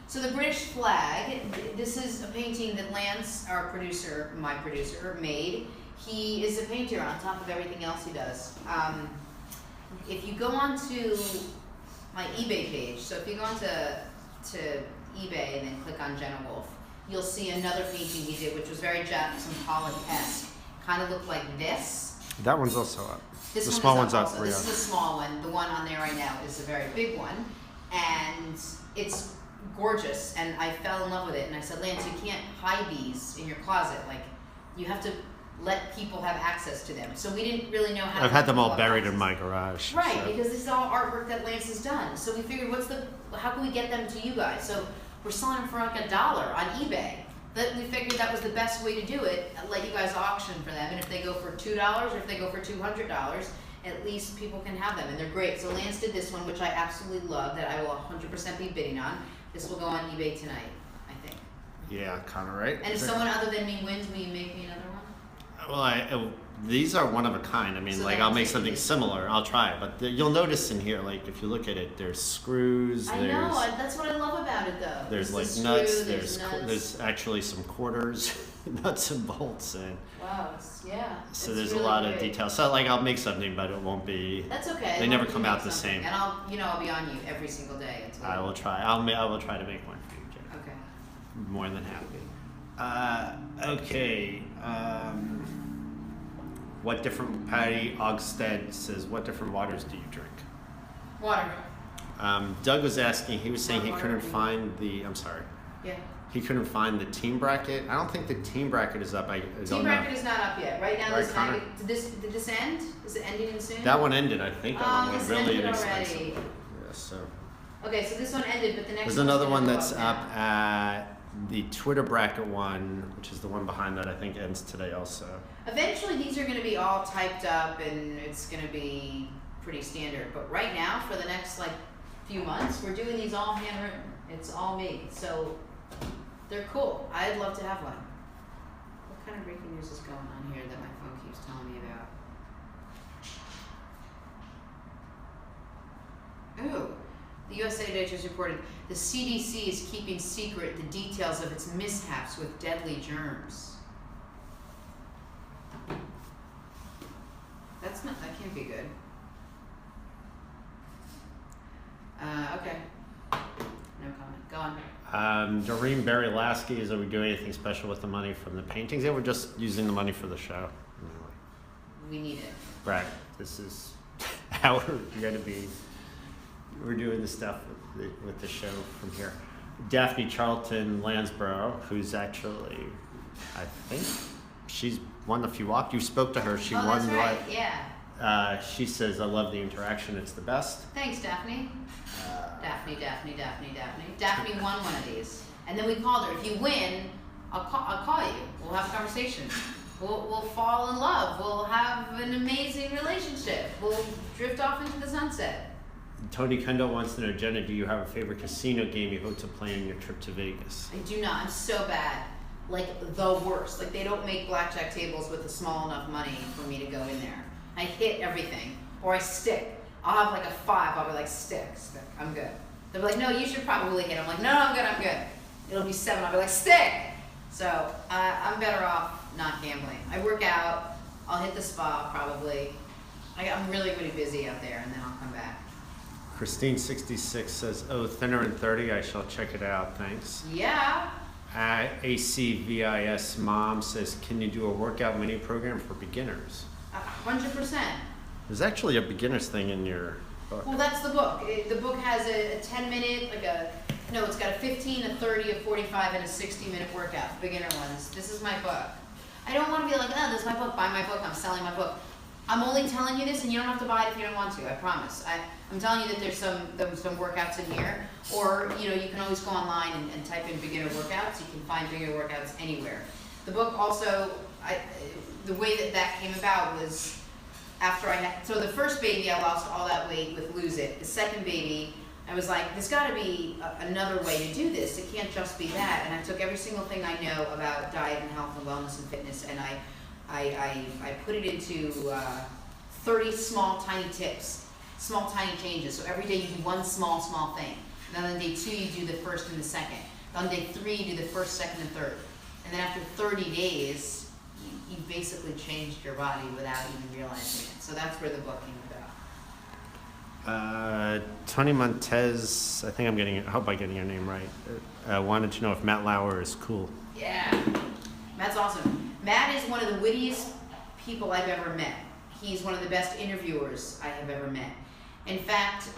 So the British flag, this is a painting that Lance, my producer, made. He is a painter on top of everything else he does. If you go onto my eBay page, so if you go onto eBay and then click on Jenna Wolf, you'll see another painting he did, which was very Jackson Pollock-esque. Kind of looked like this. That one's also up. The small one's up. This is a small one. The one on there right now is a very big one. And it's gorgeous. And I fell in love with it. And I said, Lance, you can't hide these in your closet. Like, you have to let people have access to them. So we didn't really know how to... I've had them all buried in my garage. Right, so. Because this is all artwork that Lance has done. So we figured, how can we get them to you guys? So we're selling them for like $1 on eBay. That we figured that was the best way to do it. Let you guys auction for them, and if they go for $2 or if they go for $200, at least people can have them, and they're great. So Lance did this one, which I absolutely love, that I will 100% be bidding on. This will go on eBay tonight, I think. Yeah, kind of right. And if someone other than me wins, will you make me another one? Well, these are one of a kind. I mean, So like then I'll make take something it. similar. I'll try it, but you'll notice in here, like if you look at it, there's screws. I know, that's what I love about it though. There's like the nuts. screw, There's actually some quarters, nuts and bolts, and wow, yeah. so it's there's really a lot great. of details. So like I'll make something, but it won't be. That's okay. They as never long as come you out make the something. same. And I'll be on you every single day until. I will try. I'll try to make one for you, Jay. Okay. More than happy. Okay. What different, Patty Ogstead says, what different waters do you drink? Water. Doug was asking, he was saying he Water. couldn't find I'm sorry, Yeah. he couldn't find the team bracket. I don't think the team bracket is up. I Team don't bracket know. is not up yet. Right now, Right, this Connor? did this end? Is it ending soon? That one ended, I think. That one was this really ended inexpensive. already. Yeah, so. Okay, so this one ended, but the next There's one's another gonna one go that's now. up at the Twitter bracket one, which is the one behind that I think ends today also. Eventually, these are going to be all typed up, and it's going to be pretty standard. But right now, for the next few months, we're doing these all handwritten. It's all me, so they're cool. I'd love to have one. What kind of breaking news is going on here that my phone keeps telling me about? Ooh. The USA Today just reported the CDC is keeping secret the details of its mishaps with deadly germs. That can't be good. Okay. No comment. Go on. Doreen Berry Lasky, are we doing anything special with the money from the paintings? Yeah, we're just using the money for the show. We need it. Right. This is how we're going to be. We're doing the stuff with the show from here. Daphne Charlton Lansborough, who's actually, I think, she's won a few walks. You spoke to her. She won. That's right. Yeah. She says, "I love the interaction. It's the best." Thanks, Daphne. Daphne. Daphne won one of these, and then we called her. If you win, I'll call you. We'll have a conversation. We'll fall in love. We'll have an amazing relationship. We'll drift off into the sunset. Tony Kendall wants to know, Jenna, do you have a favorite casino game you hope to play on your trip to Vegas? I do not. I'm so bad. The worst. They don't make blackjack tables with a small enough money for me to go in there. I hit everything. Or I stick. I'll have a 5. I'll be stick. I'm good. They'll be like, no, you should probably hit. I'm like, no, I'm good. It'll be 7. I'll be like, stick. So I'm better off not gambling. I work out. I'll hit the spa probably. I'm really, really busy out there, and then I'll come back. Christine66 says, oh, Thinner and 30. I shall check it out. Thanks. Yeah. ACVIS Mom says, can you do a workout mini program for beginners? 100%. There's actually a beginners thing in your book. Well, that's the book. The book has a 10-minute, it's got a 15, a 30, a 45, and a 60-minute workout, beginner ones. This is my book. I don't want to be like, oh, this is my book, buy my book, I'm selling my book. I'm only telling you this, and you don't have to buy it if you don't want to, I promise. I'm telling you that there's some workouts in here, or you can always go online and type in beginner workouts. You can find beginner workouts anywhere. The book also, the way that came about was after so the first baby I lost all that weight with Lose It. The second baby, I was like, there's got to be another way to do this. It can't just be that. And I took every single thing I know about diet and health and wellness and fitness, and I put it into 30 small, tiny tips, small, tiny changes. So every day you do one small thing. Then on day 2, you do the first and the second. On day 3, you do the first, second, and third. And then after 30 days, you basically changed your body without even realizing it. So that's where the book came about. Tony Montez, I hope I'm getting your name right, wanted to know if Matt Lauer is cool. Yeah, Matt's awesome. Matt is one of the wittiest people I've ever met. He's one of the best interviewers I have ever met. In fact,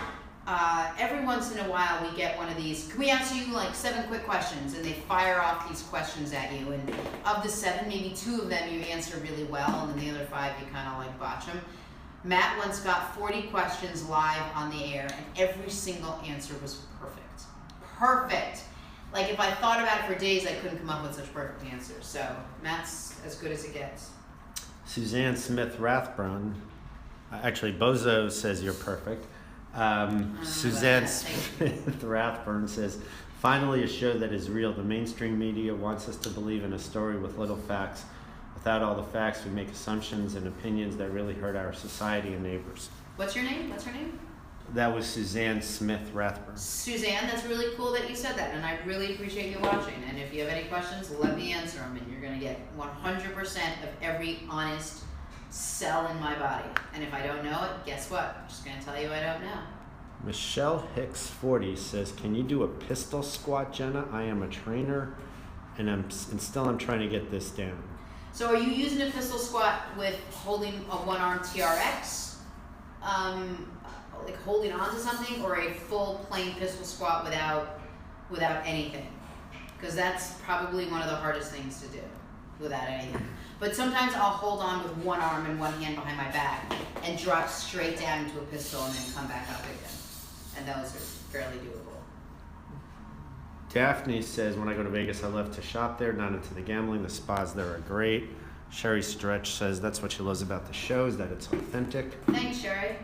every once in a while we get one of these, can we ask you 7 quick questions? And they fire off these questions at you. And of the 7, maybe 2 of them you answer really well, and then the other 5 you kind of botch them. Matt once got 40 questions live on the air, and every single answer was perfect. Perfect. like if I thought about it for days, I couldn't come up with such perfect answers. So Matt's as good as it gets. Suzanne Smith Rathbrun, actually Bozo says you're perfect. Suzanne Smith Rathburn says, finally a show that is real. The mainstream media wants us to believe in a story with little facts. Without all the facts, we make assumptions and opinions that really hurt our society and neighbors. What's your name? What's her name? That was Suzanne Smith Rathburn. Suzanne, that's really cool that you said that, and I really appreciate you watching. And if you have any questions, let me answer them, and you're going to get 100% of every honest cell in my body. And if I don't know it, guess what? I'm just going to tell you I don't know. Michelle Hicks 40 says, can you do a pistol squat, Jenna? I am a trainer, and I'm trying to get this down. So are you using a pistol squat with holding a one-arm TRX? Like holding on to something, or a full plain pistol squat without anything? Because that's probably one of the hardest things to do without anything. But sometimes I'll hold on with one arm and one hand behind my back and drop straight down into a pistol and then come back up again. And those are fairly doable. Daphne says, when I go to Vegas, I love to shop there, not into the gambling. The spas there are great. Sherry Stretch says that's what she loves about the show, is that it's authentic. Thanks, Sherry.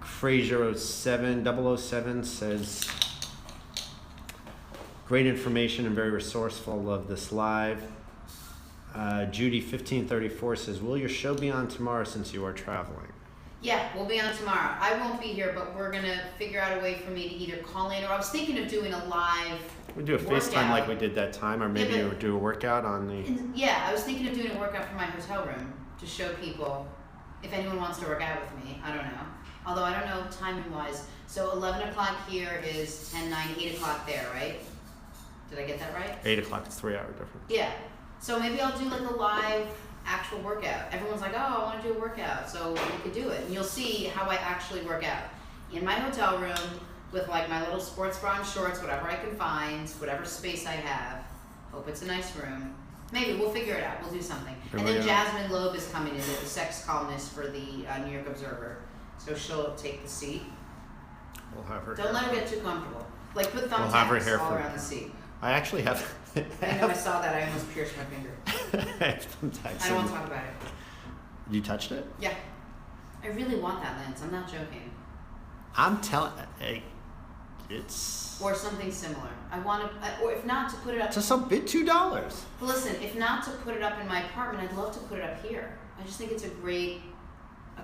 Fraser 007 says, great information and very resourceful. Love this live. Judy 1534 says, will your show be on tomorrow since you are traveling? Yeah, we'll be on tomorrow. I won't be here, but we're going to figure out a way for me to either call in, or I was thinking of doing a live We do a FaceTime like we did that time, or maybe Yeah, you do a workout on the... Yeah, I was thinking of doing a workout from my hotel room to show people if anyone wants to work out with me. I don't know. Although I don't know timing-wise. So 11 o'clock here is 10, 9, 8 o'clock there, right? Did I get that right? 8 o'clock, it's 3 hour difference. Yeah. So maybe I'll do like a live actual workout. Everyone's like, oh, I want to do a workout. So we could do it. And you'll see how I actually work out. In my hotel room with like my little sports bra and shorts, whatever I can find, whatever space I have. Hope it's a nice room. Maybe we'll figure it out. We'll do something. And then Jasmine Loeb is coming in, the sex columnist for the New York Observer. So she'll take the seat. We'll have her. Don't let her get too comfortable. Like put thumbtacks all around the seat. I actually have. I know, I saw that. I almost pierced my finger. I have thumbtacks. I don't want to talk about it. You touched it? Yeah. I really want that lens. I'm not joking. I'm telling. It's. Or something similar. I want to, or if not, to put it up. Just some bit $2. Listen, if not to put it up in my apartment, I'd love to put it up here. I just think it's a great.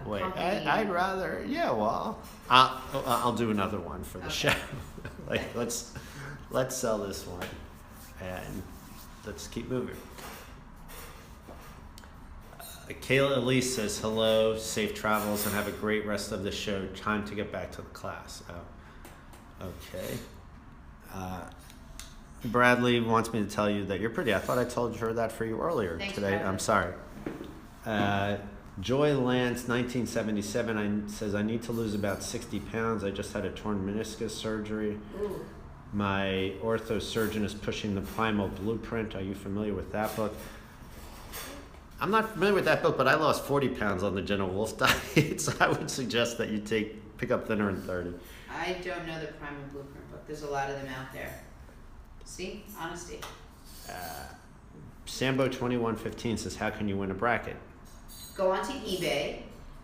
Wait, I'd rather. Yeah, well, I'll do another one for the show. Like let's sell this one, and let's keep moving. Kayla Elise says hello, safe travels, and have a great rest of the show. Time to get back to the class. Oh, okay. Bradley wants me to tell you that you're pretty. I thought I told her that for you earlier today. Bradley. I'm sorry. Joy Lance 1977 says, I need to lose about 60 pounds. I just had a torn meniscus surgery. Ooh. My ortho surgeon is pushing the Primal Blueprint. Are you familiar with that book? I'm not familiar with that book, but I lost 40 pounds on the Jenna Wolf diet, so I would suggest that you pick up Thinner in 30. I don't know the Primal Blueprint book. There's a lot of them out there. See? Honesty. Sambo 2115 says, how can you win a bracket? Go onto eBay,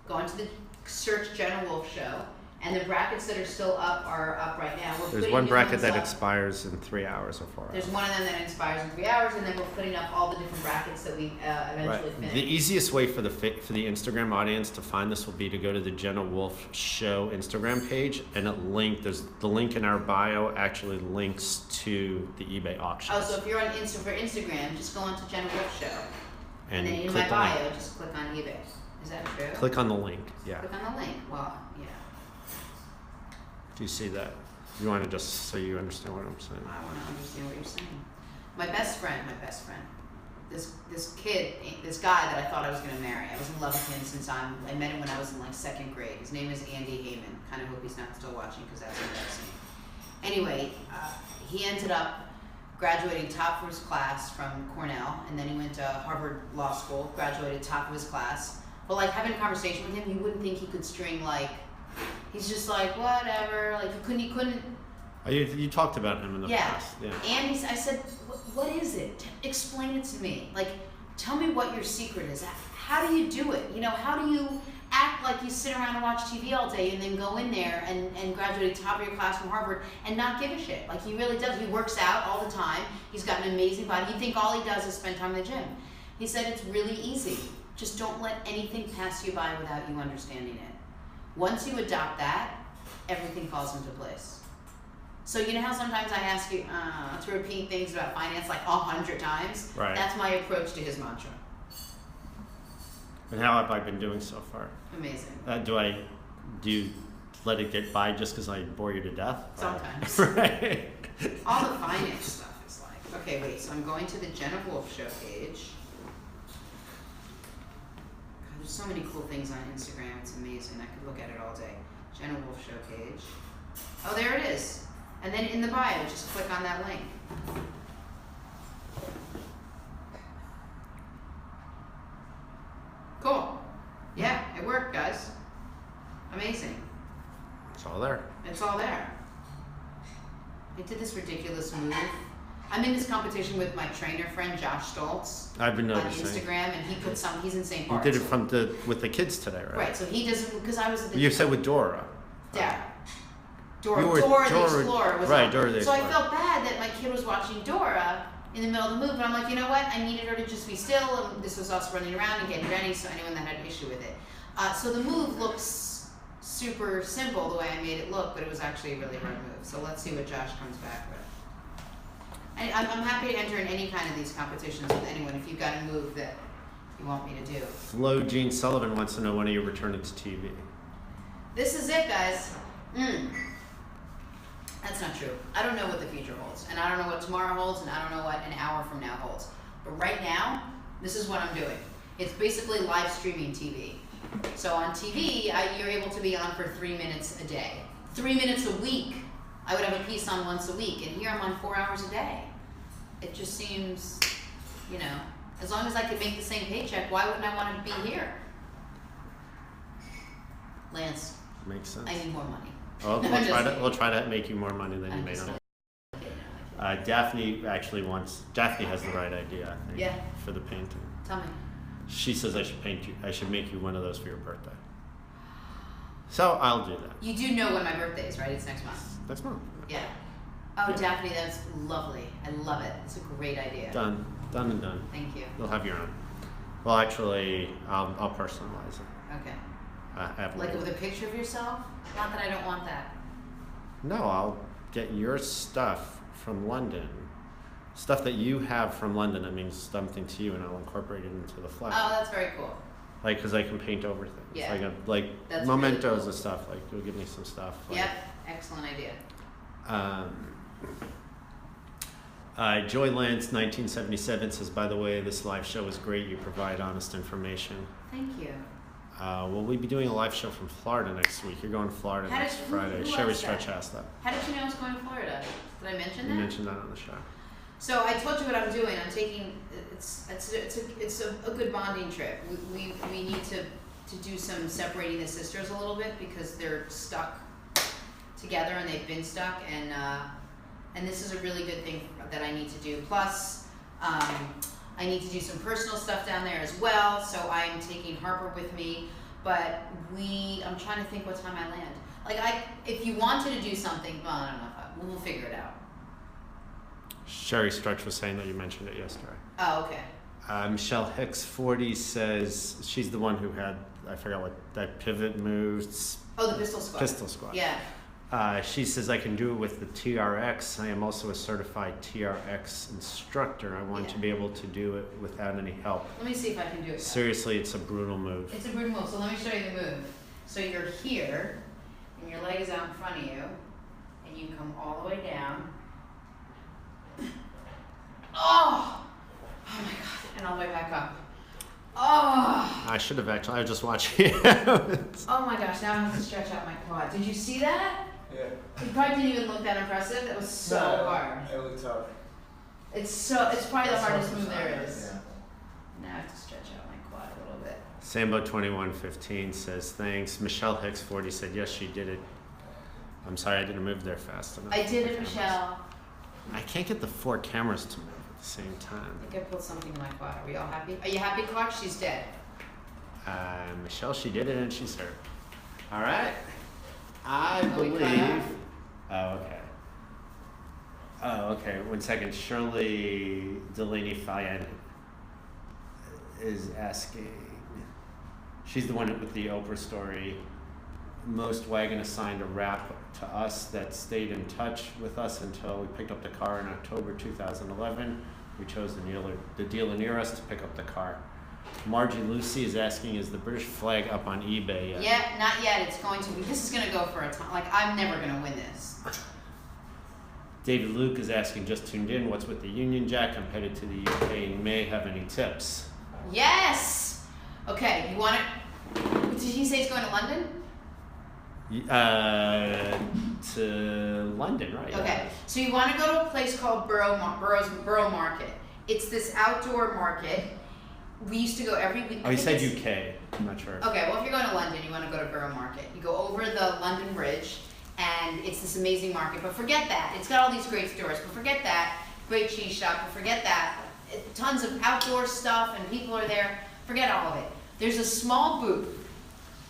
go onto the search Jenna Wolf Show, and the brackets that are still up are up right now. There's one bracket that expires in 3 hours or 4 hours. There's one of them that expires in 3 hours, and then we're putting up all the different brackets that we eventually finish. The easiest way for the Instagram audience to find this will be to go to the Jenna Wolf Show Instagram page, and there's the link in our bio actually links to the eBay auction. Oh, so if you're on Instagram, just go on to Jenna Wolf Show. And then in click my bio, just click on eBay. Is that true? Click on the link, yeah. Click on the link. Well, yeah. Do you see that? You want to just so you understand what I'm saying? I want to understand what you're saying. My best friend, this guy that I thought I was going to marry. I was in love with him since I met him when I was in like 2nd grade. His name is Andy Heyman. Kind of hope he's not still watching because that's embarrassing. Anyway, he ended up graduating top of his class from Cornell, and then he went to Harvard Law School, graduated top of his class. But like having a conversation with him, you wouldn't think he could string like, he's just like, whatever, like he couldn't You talked about him in the past. Yeah. And I said, what is it? Explain it to me. Like, tell me what your secret is. How do you do it? You know, how do you act like you sit around and watch TV all day and then go in there and graduate top of your class from Harvard and not give a shit? Like, he really does. He works out all the time. He's got an amazing body. You think all he does is spend time in the gym. He said it's really easy. Just don't let anything pass you by without you understanding it. Once you adopt that, everything falls into place. So you know how sometimes I ask you to repeat things about finance like 100 times? Right. That's my approach to his mantra. And how have I been doing so far? Amazing. Do you let it get by just because I bore you to death? Sometimes. Right. All the finance stuff is like, okay, wait, so I'm going to the Jenna Wolfe Show page. God, there's so many cool things on Instagram. It's amazing. I could look at it all day. Jenna Wolfe Show page. Oh, there it is. And then in the bio, just click on that link. Cool. Yeah, it worked, guys. Amazing. It's all there. It's all there. I did this ridiculous move. I'm in this competition with my trainer friend Josh Stoltz I've been on noticing. Instagram, and he put some. He's in St. You Bart's. did it with the kids today, right? Right. So he does it because I was at the. You said with Dora. Yeah. Dora You were- the Explorer was right, on. Dora the So I Explorer. felt bad that my kid was watching Dora in the middle of the move, but I'm like, you know what? I needed her to just be still, and this was us running around and getting ready, so anyone that had an issue with it. So the move looks super simple the way I made it look, but it was actually a really hard move. So let's see what Josh comes back with. I'm happy to enter in any kind of these competitions with anyone if you've got a move that you want me to do. Flo Jean Sullivan wants to know when are you returning to TV? This is it, guys. That's not true. I don't know what the future holds, and I don't know what tomorrow holds, and I don't know what an hour from now holds. But right now, this is what I'm doing. It's basically live streaming TV. So on TV, you're able to be on for 3 minutes a day. 3 minutes a week. I would have a piece on once a week, and here I'm on 4 hours a day. It just seems, you know, as long as I could make the same paycheck, why wouldn't I want to be here? Lance, Makes sense. I need more money. Well, No, I'm just we'll try to make you more money than you I'm made just on it. kidding. Daphne Daphne has the right idea, I think, Yeah. for the painting. Tell me. She says I should make you one of those for your birthday. So I'll do that. You do know when my birthday is, right? It's next month. Next month. Yeah. Oh, Yeah. Daphne, that's lovely. I love it. It's a great idea. Done and done. Thank you. You'll have your own. Well, actually, I'll personalize it. Okay. I have Like one. with a picture of yourself? Not that I don't want that. No, I'll get your stuff from London. Stuff that you have from London that means something to you, and I'll incorporate it into the flag. Oh, that's very cool. Like, because I can paint over things. Yeah. Like That's mementos really cool. and stuff. Like, you'll give me some stuff. Like, Yep. Excellent idea. Joylance 1977 says, by the way, this live show is great. You provide honest information. Thank you. We'll be doing a live show from Florida next week. You're going to Florida How next did- Friday. who Sherry else said? Stretch asked that. How did you know I was going to Florida? Did I mention that? You mentioned that on the show. So I told you what I'm doing. I'm taking. It's a good bonding trip. We need to do some separating the sisters a little bit because they're stuck together and they've been stuck, and this is a really good thing that I need to do. Plus, I need to do some personal stuff down there as well. So I'm taking Harper with me, but I'm trying to think what time I land. Like if you wanted to do something, well, I don't know. We'll figure it out. Sherry Stretch was saying that you mentioned it yesterday. Oh, okay. Michelle Hicks 40 says she's the one who had, I forgot what that pivot moves. Oh, the pistol squad. Pistol squad. Yeah. She says I can do it with the TRX. I am also a certified TRX instructor. I want to be able to do it without any help. Let me see if I can do it. Seriously, it's a brutal move. It's a brutal move. So let me show you the move. So you're here, and your leg is out in front of you, and you come all the way down. Oh! Oh my god! And all the way back up. Oh! I should have actually. I was just watching it. Oh my gosh! Now I have to stretch out my quad. Did you see that? Yeah. It probably didn't even look that impressive. That was so hard. It looked tough. It's probably the hardest move there is. Yeah. Now I have to stretch out my quad a little bit. Sambo 2115 says thanks. Michelle Hicks 40 said yes, she did it. I'm sorry I didn't move there fast enough. I did The it, cameras. Michelle. I can't get the 4 cameras to move at the same I time. think I pulled something in my quad. Are we all happy? Are you happy, Clark? She's dead. Michelle, she did it and she's hurt. All right. I Oh, we cut believe. out? Oh, okay. Oh, okay. 1 second. Shirley Delaney Fayed is asking. She's the one with the Oprah story. Most wagon assigned a rap to us that stayed in touch with us until we picked up the car in October 2011. We chose the dealer near us to pick up the car. Margie Lucy is asking, is the British flag up on eBay yet? Yeah, not yet. It's going to be. This is going to go for a time. Like, I'm never going to win this. David Luke is asking, just tuned in, what's with the Union Jack? I'm headed to the UK in May. Have any tips? Yes! Okay, you want it? Did he say he's going to London? To London, right? Okay, so you want to go to a place called Borough Market. It's this outdoor market. We used to go every week. Oh, he said UK. I'm not sure. Okay, well, if you're going to London, you want to go to Borough Market. You go over the London Bridge, and it's this amazing market. But forget that. It's got all these great stores. But forget that. Great cheese shop. But forget that. Tons of outdoor stuff, and people are there. Forget all of it. There's a small booth.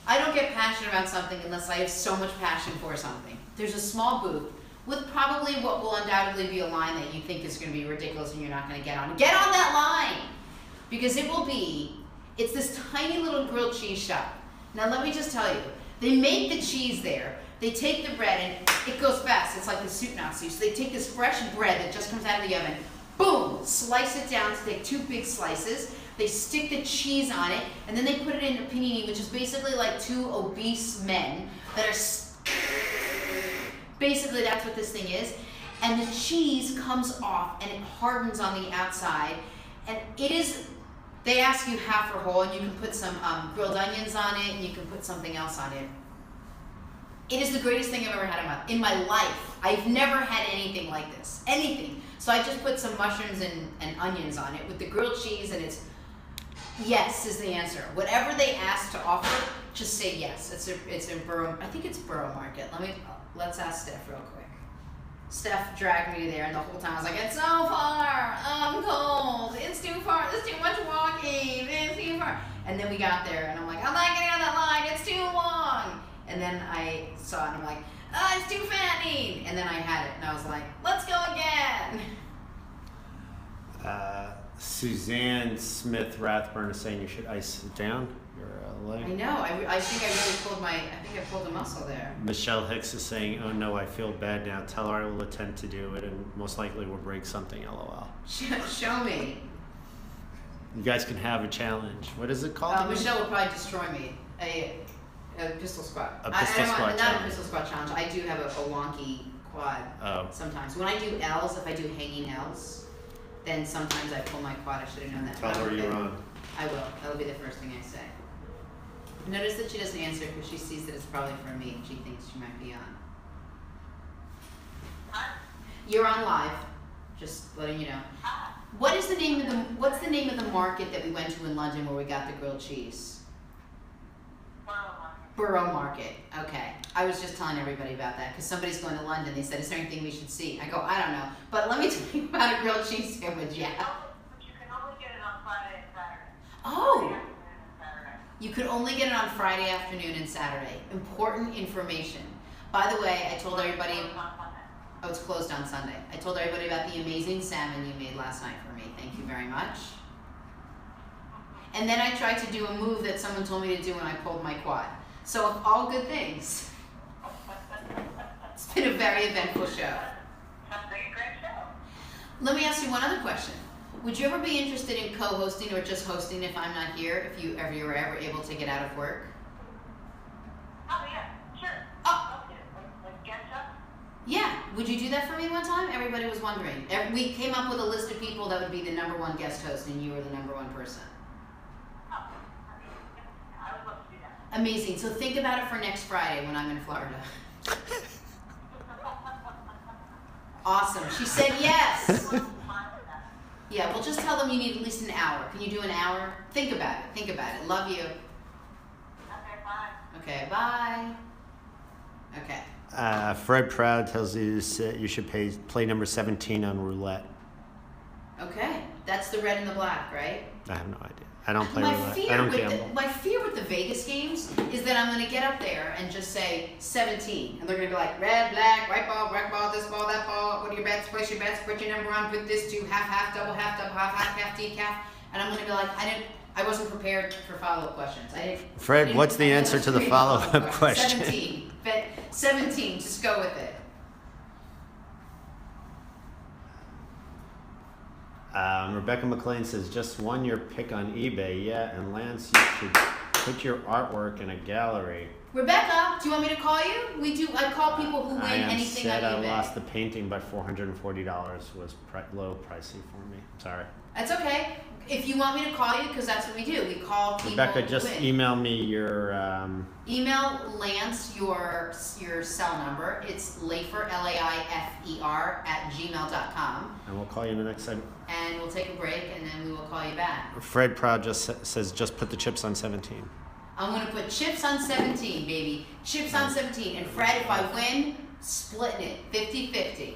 I don't get passionate about something unless I have so much passion for something. There's a small booth with probably what will undoubtedly be a line that you think is going to be ridiculous and you're not going to get on. Get on that line! Because it will be, it's this tiny little grilled cheese shop. Now let me just tell you, they make the cheese there, they take the bread, and it goes fast. It's like the soup Nazi. So they take this fresh bread that just comes out of the oven, boom, slice it down, so they take 2 big slices, they stick the cheese on it, and then they put it in a panini, which is basically like 2 obese men that are, basically that's what this thing is. And the cheese comes off and it hardens on the outside, and it is, they ask you half or whole, and you can put some grilled onions on it, and you can put something else on it. It is the greatest thing I've ever had in my life. I've never had anything like this, anything. So I just put some mushrooms and onions on it with the grilled cheese, and it's, yes is the answer. Whatever they ask to offer, just say yes. It's a Borough, I think it's Borough Market. Let's ask Steph real quick. Steph dragged me there, and the whole time I was like, it's so far, I'm cold, it's too far, there's too much walking, it's too far. And then we got there, and I'm like, I'm not getting on that line, it's too long. And then I saw it, and I'm like, oh, it's too fattening. And then I had it, and I was like, let's go again. Suzanne Smith Rathburn is saying you should ice it down. Your leg. I know, I think I really pulled a muscle there. Michelle Hicks is saying, oh no, I feel bad now. Tell her I will attempt to do it, and most likely we'll break something, lol. Show me. You guys can have a challenge. What is it called? Michelle will probably destroy me. A pistol squat. A pistol squat not challenge. a pistol squat challenge. I do have a wonky quad sometimes. When I do L's, if I do hanging L's, then sometimes I pull my quad. I should have known that. Tell her you're on. I will. That'll be the first thing I say. Notice that she doesn't answer because she sees that it's probably for me and she thinks she might be on. You're on live. Just letting you know. What's the name of the market that we went to in London where we got the grilled cheese? Borough Market. Okay. I was just telling everybody about that because somebody's going to London. They said, is there anything we should see? I go, I don't know. But let me tell you about a grilled cheese sandwich. Yeah. But you can only get it on Friday and Saturday. Oh. You could only get it on Friday afternoon and Saturday. Important information. By the way, I told everybody, oh, it's closed on Sunday. I told everybody about the amazing salmon you made last night for me. Thank you very much. And then I tried to do a move that someone told me to do when I pulled my quad. So all good things. It's been a very eventful show. Sounds like a great show. Let me ask you one other question. Would you ever be interested in co-hosting or just hosting if I'm not here, if you were ever able to get out of work? Oh, yeah, sure. Oh. Okay. Like guest up? Yeah. Would you do that for me one time? Everybody was wondering. We came up with a list of people that would be the #1 guest host, and you were the #1 person. Oh, I would love to do that. Amazing. So think about it for next Friday when I'm in Florida. Awesome. She said yes. Yeah, well, just tell them you need at least an hour. Can you do an hour? Think about it. Think about it. Love you. Okay, bye. Okay, bye. Okay. Fred Proud tells you you should play number 17 on roulette. Okay, that's the red and the black, right? I have no idea. I don't play roulette. I don't gamble. My fear with the Vegas games is that I'm going to get up there and just say 17. And they're going to be like, red, black, white ball, this ball, that ball. What are your bets? Place your bets. Put your number on. Put this to half, double, half, half, decaf. And I'm going to be like, I wasn't prepared for follow-up questions. Fred, what's the answer to the follow-up question? 17. Bet 17. Just go with it. Rebecca McLean says, just won your pick on eBay. Yeah, and Lance, you should put your artwork in a gallery. Rebecca, do you want me to call you? I call people who win anything on eBay. I lost the painting by $440. Was low pricey for me. Sorry. That's okay. If you want me to call you, because that's what we do. We call people. Rebecca, just email me your. Email Lance your cell number. It's Laifer, Laifer @gmail.com. And we'll call you in the next segment. And we'll take a break, and then we will call you back. Fred Proud just says, just put the chips on 17. I'm going to put chips on 17, baby. Chips on 17. And Fred, if I win, splitting it 50-50.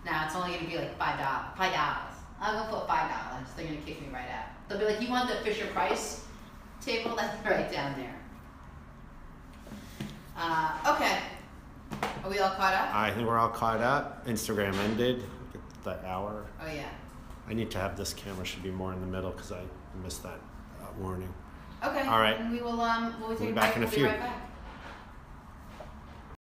Now, it's only going to be like $5. I'm going to put $5. They're going to kick me right out. They'll be like, you want the Fisher-Price table? That's right down there. Okay. Are we all caught up? I think we're all caught up. Instagram ended. Look at the hour. Oh, yeah. I need to have this camera should be more in the middle because I missed that warning. Okay. All right. And we'll take We'll be a back break. in a We'll few. be right back.